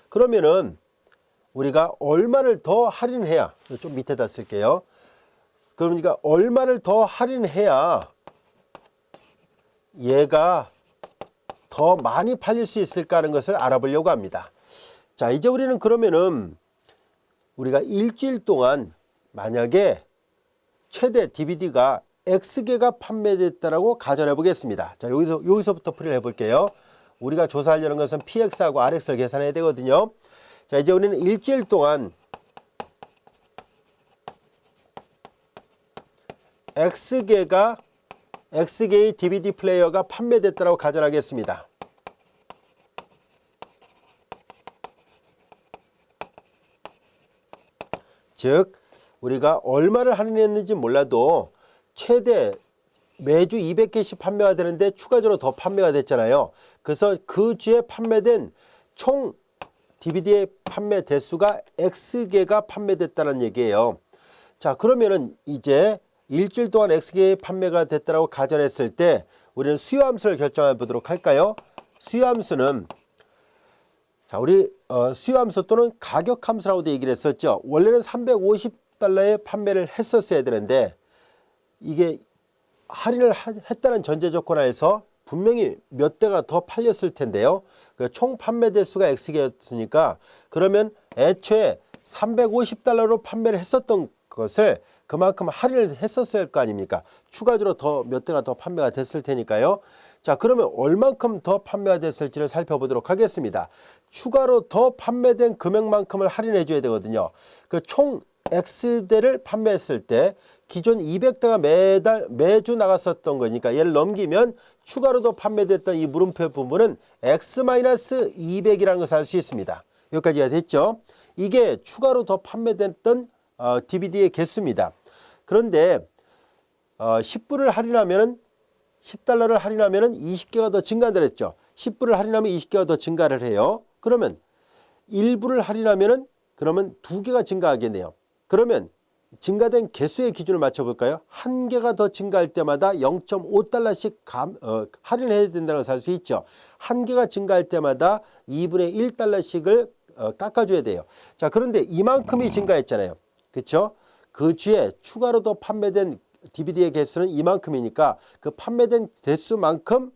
A: 그러면은 우리가 얼마를 더 할인해야, 좀 밑에다 쓸게요. 그러니까 얼마를 더 할인해야 얘가 더 많이 팔릴 수 있을까 하는 것을 알아보려고 합니다. 자, 이제 우리는 그러면은 우리가 일주일 동안 만약에 최대 DVD가 X개가 판매됐다라고 가정해 보겠습니다. 자, 여기서부터 풀이를 해볼게요. 우리가 조사하려는 것은 PX하고 RX를 계산해야 되거든요. 자, 이제 우리는 일주일 동안 X개의 DVD 플레이어가 판매됐다고 가정하겠습니다. 즉 우리가 얼마를 할인했는지 몰라도 최대 매주 200개씩 판매가 되는데 추가적으로 더 판매가 됐잖아요. 그래서 그 주에 판매된 총 DVD의 판매 대수가 X개가 판매됐다는 얘기예요. 자, 그러면은 이제 일주일 동안 X개의 판매가 됐다고 가정했을 때 우리는 수요함수를 결정해 보도록 할까요? 수요함수는, 자, 우리 수요함수 또는 가격함수라고도 얘기를 했었죠. 원래는 350달러에 판매를 했었어야 되는데 이게 할인을 했다는 전제 조건 하에서 분명히 몇 대가 더 팔렸을 텐데요. 총 판매 대수가 X개였으니까 그러면 애초에 350달러로 판매를 했었던 것을 그만큼 할인을 했었을 거 아닙니까? 추가적으로 더 몇 대가 더 판매가 됐을 테니까요. 자, 그러면 얼만큼 더 판매가 됐을지를 살펴보도록 하겠습니다. 추가로 더 판매된 금액만큼을 할인해 줘야 되거든요. 그 총 X대를 판매했을 때 기존 200대가 매주 나갔었던 거니까 얘를 넘기면 추가로 더 판매됐던 이 물음표 부분은 X-200이라는 것을 알 수 있습니다. 여기까지 이해됐죠? 이게 추가로 더 판매됐던 DVD의 개수입니다. 그런데 10불을 할인하면은 10달러를 할인하면은 20개가 더 증가한다 했죠. 10불을 할인하면 20개가 더 증가를 해요. 그러면 1불을 할인하면은 그러면 2개가 증가하겠네요. 그러면 증가된 개수의 기준을 맞춰볼까요? 한 개가 더 증가할 때마다 0.5달러씩 할인해야 된다는 것을 알 수 있죠. 한 개가 증가할 때마다 2분의 1달러씩을 깎아줘야 돼요. 자, 그런데 이만큼이 증가했잖아요. 그렇죠? 그 주에 추가로 더 판매된 DVD의 개수는 이만큼이니까 그 판매된 대수만큼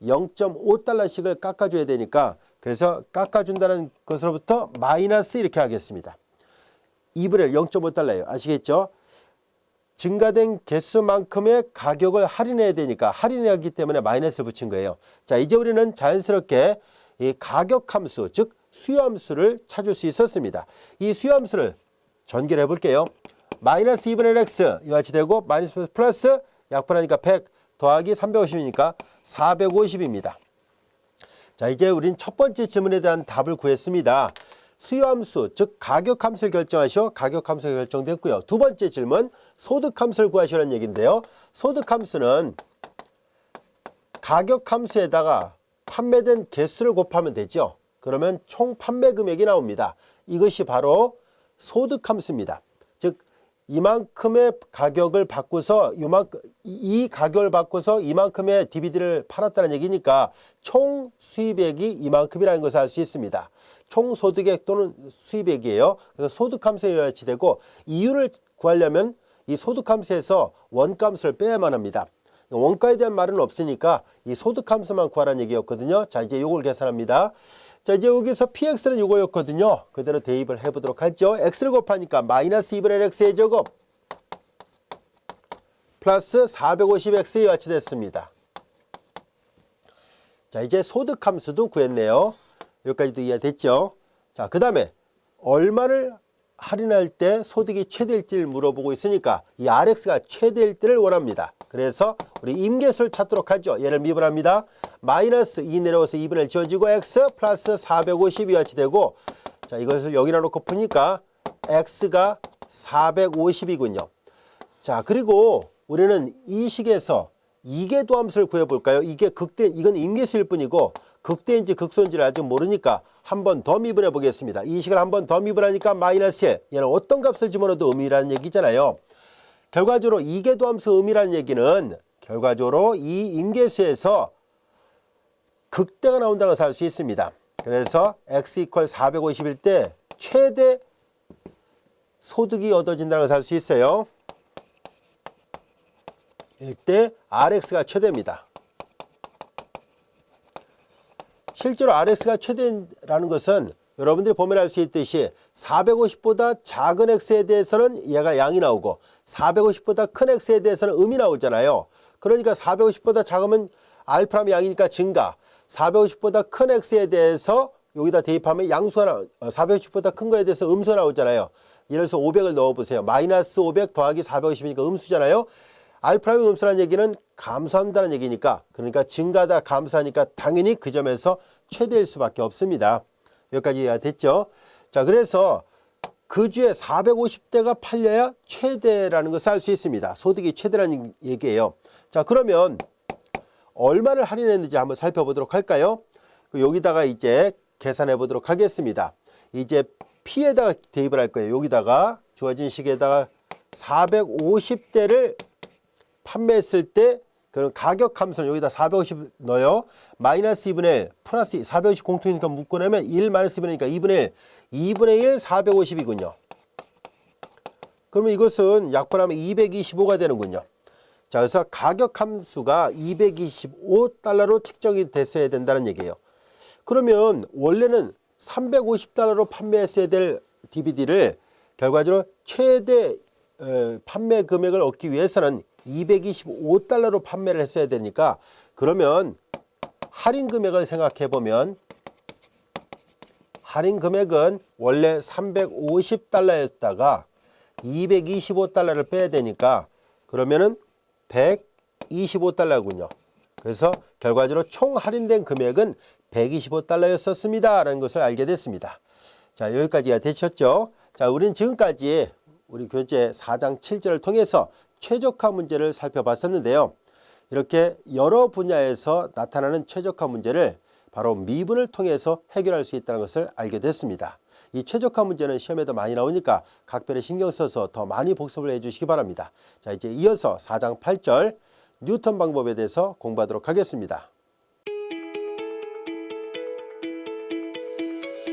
A: 0.5달러씩을 깎아줘야 되니까 그래서 깎아준다는 것으로부터 마이너스 이렇게 하겠습니다. 2분의 1 0.5달러예요. 아시겠죠? 증가된 개수만큼의 가격을 할인해야 되니까 할인하기 때문에 마이너스 붙인 거예요. 자, 이제 우리는 자연스럽게 이 가격함수, 즉 수요함수를 찾을 수 있었습니다. 이 수요함수를 전개를 해볼게요. 마이너스 2분의 1 X 이와 같이 되고 마이너스 플러스 약분하니까 100 더하기 350이니까 450입니다. 자, 이제 우린 첫 번째 질문에 대한 답을 구했습니다. 수요함수, 즉 가격함수를 결정하시오. 가격함수가 결정됐고요. 두 번째 질문, 소득함수를 구하시라는 얘기인데요. 소득함수는 가격함수에다가 판매된 개수를 곱하면 되죠. 그러면 총 판매 금액이 나옵니다. 이것이 바로 소득함수입니다. 즉 이만큼의 가격을 바꿔서 이 가격을 바꿔서 이만큼의 DVD를 팔았다는 얘기니까 총 수입액이 이만큼이라는 것을 알 수 있습니다. 총 소득액 또는 수입액이에요. 그래서 소득함수에 같이 되고 이유를 구하려면 이 소득함수에서 원가함수를 빼야만 합니다. 원가에 대한 말은 없으니까 이 소득함수만 구하라는 얘기였거든요. 자, 이제 이걸 계산합니다. 자, 이제 여기서 PX는 이거였거든요. 그대로 대입을 해보도록 하죠. X를 곱하니까 마이너스 2분의 1 X의 제곱 플러스 450X의 같이 됐습니다. 자, 이제 소득함수도 구했네요. 여기까지도 이해됐죠? 자, 그 다음에 얼마를 할인할 때 소득이 최대일지를 물어보고 있으니까 이 RX가 최대일 때를 원합니다. 그래서 우리 임계수를 찾도록 하죠. 얘를 미분합니다. 마이너스 2 내려와서 2분의 1 지워지고 X 플러스 450이 같이 되고 자, 이것을 여기다 놓고 푸니까 X가 450이군요. 자, 그리고 우리는 이 식에서 이계도함수를 구해볼까요? 이건 임계수일 뿐이고 극대인지 극소인지를 아직 모르니까 한 번 더 미분해 보겠습니다. 이 식을 한 번 더 미분하니까 마이너스 1. 얘는 어떤 값을 집어넣어도 의미라는 얘기잖아요. 결과적으로 이계도함수 의미라는 얘기는 결과적으로 이 임계수에서 극대가 나온다는 것을 알 수 있습니다. 그래서 x 이퀄 450일 때 최대 소득이 얻어진다는 것을 알 수 있어요. 이때 RX가 최대입니다. 실제로 RX가 최대라는 것은 여러분들이 보면 알 수 있듯이 450보다 작은 X에 대해서는 얘가 양이 나오고 450보다 큰 X에 대해서는 음이 나오잖아요. 그러니까 450보다 작으면 알파면 양이니까 증가, 450보다 큰 X에 대해서 여기다 대입하면 양수가 450보다 큰 거에 대해서 음수가 나오잖아요. 예를 들어서 500을 넣어보세요. 마이너스 500 더하기 450이니까 음수잖아요. 알파면 음수라는 얘기는 감소한다는 얘기니까, 그러니까 증가다 감소하니까 당연히 그 점에서 최대일 수밖에 없습니다. 여기까지 이해가 됐죠? 자, 그래서 그 주에 450대가 팔려야 최대라는 것을 알 수 있습니다. 소득이 최대라는 얘기예요. 자, 그러면 얼마를 할인했는지 한번 살펴보도록 할까요? 여기다가 이제 계산해 보도록 하겠습니다. 이제 P에다가 대입을 할 거예요. 여기다가 주어진 시기에다가 450대를 판매했을 때 그럼 가격 함수는 여기다 450 넣어요. 마이너스 2분의 1 플러스 450 공통이니까 묶어내면 1 마이너스 2분의 1이니까 2분의 1 2분의 1 450이군요. 그러면 이것은 약분하면 225가 되는군요. 자, 그래서 가격 함수가 225달러로 측정이 됐어야 된다는 얘기예요. 그러면 원래는 350달러로 판매했어야 될 DVD를 결과적으로 최대 판매 금액을 얻기 위해서는 225달러로 판매를 했어야 되니까, 그러면 할인 금액을 생각해 보면 할인 금액은 원래 350달러였다가 225달러를 빼야 되니까 그러면은 125달러군요. 그래서 결과적으로 총 할인된 금액은 125달러였었습니다. 라는 것을 알게 됐습니다. 자, 여기까지가 되셨죠? 자, 우리는 지금까지 우리 교재 4장 7절을 통해서 최적화 문제를 살펴봤었는데요. 이렇게 여러 분야에서 나타나는 최적화 문제를 바로 미분을 통해서 해결할 수 있다는 것을 알게 됐습니다. 이 최적화 문제는 시험에도 많이 나오니까 각별히 신경 써서 더 많이 복습을 해 주시기 바랍니다. 자, 이제 이어서 4장 8절 뉴턴 방법에 대해서 공부하도록 하겠습니다.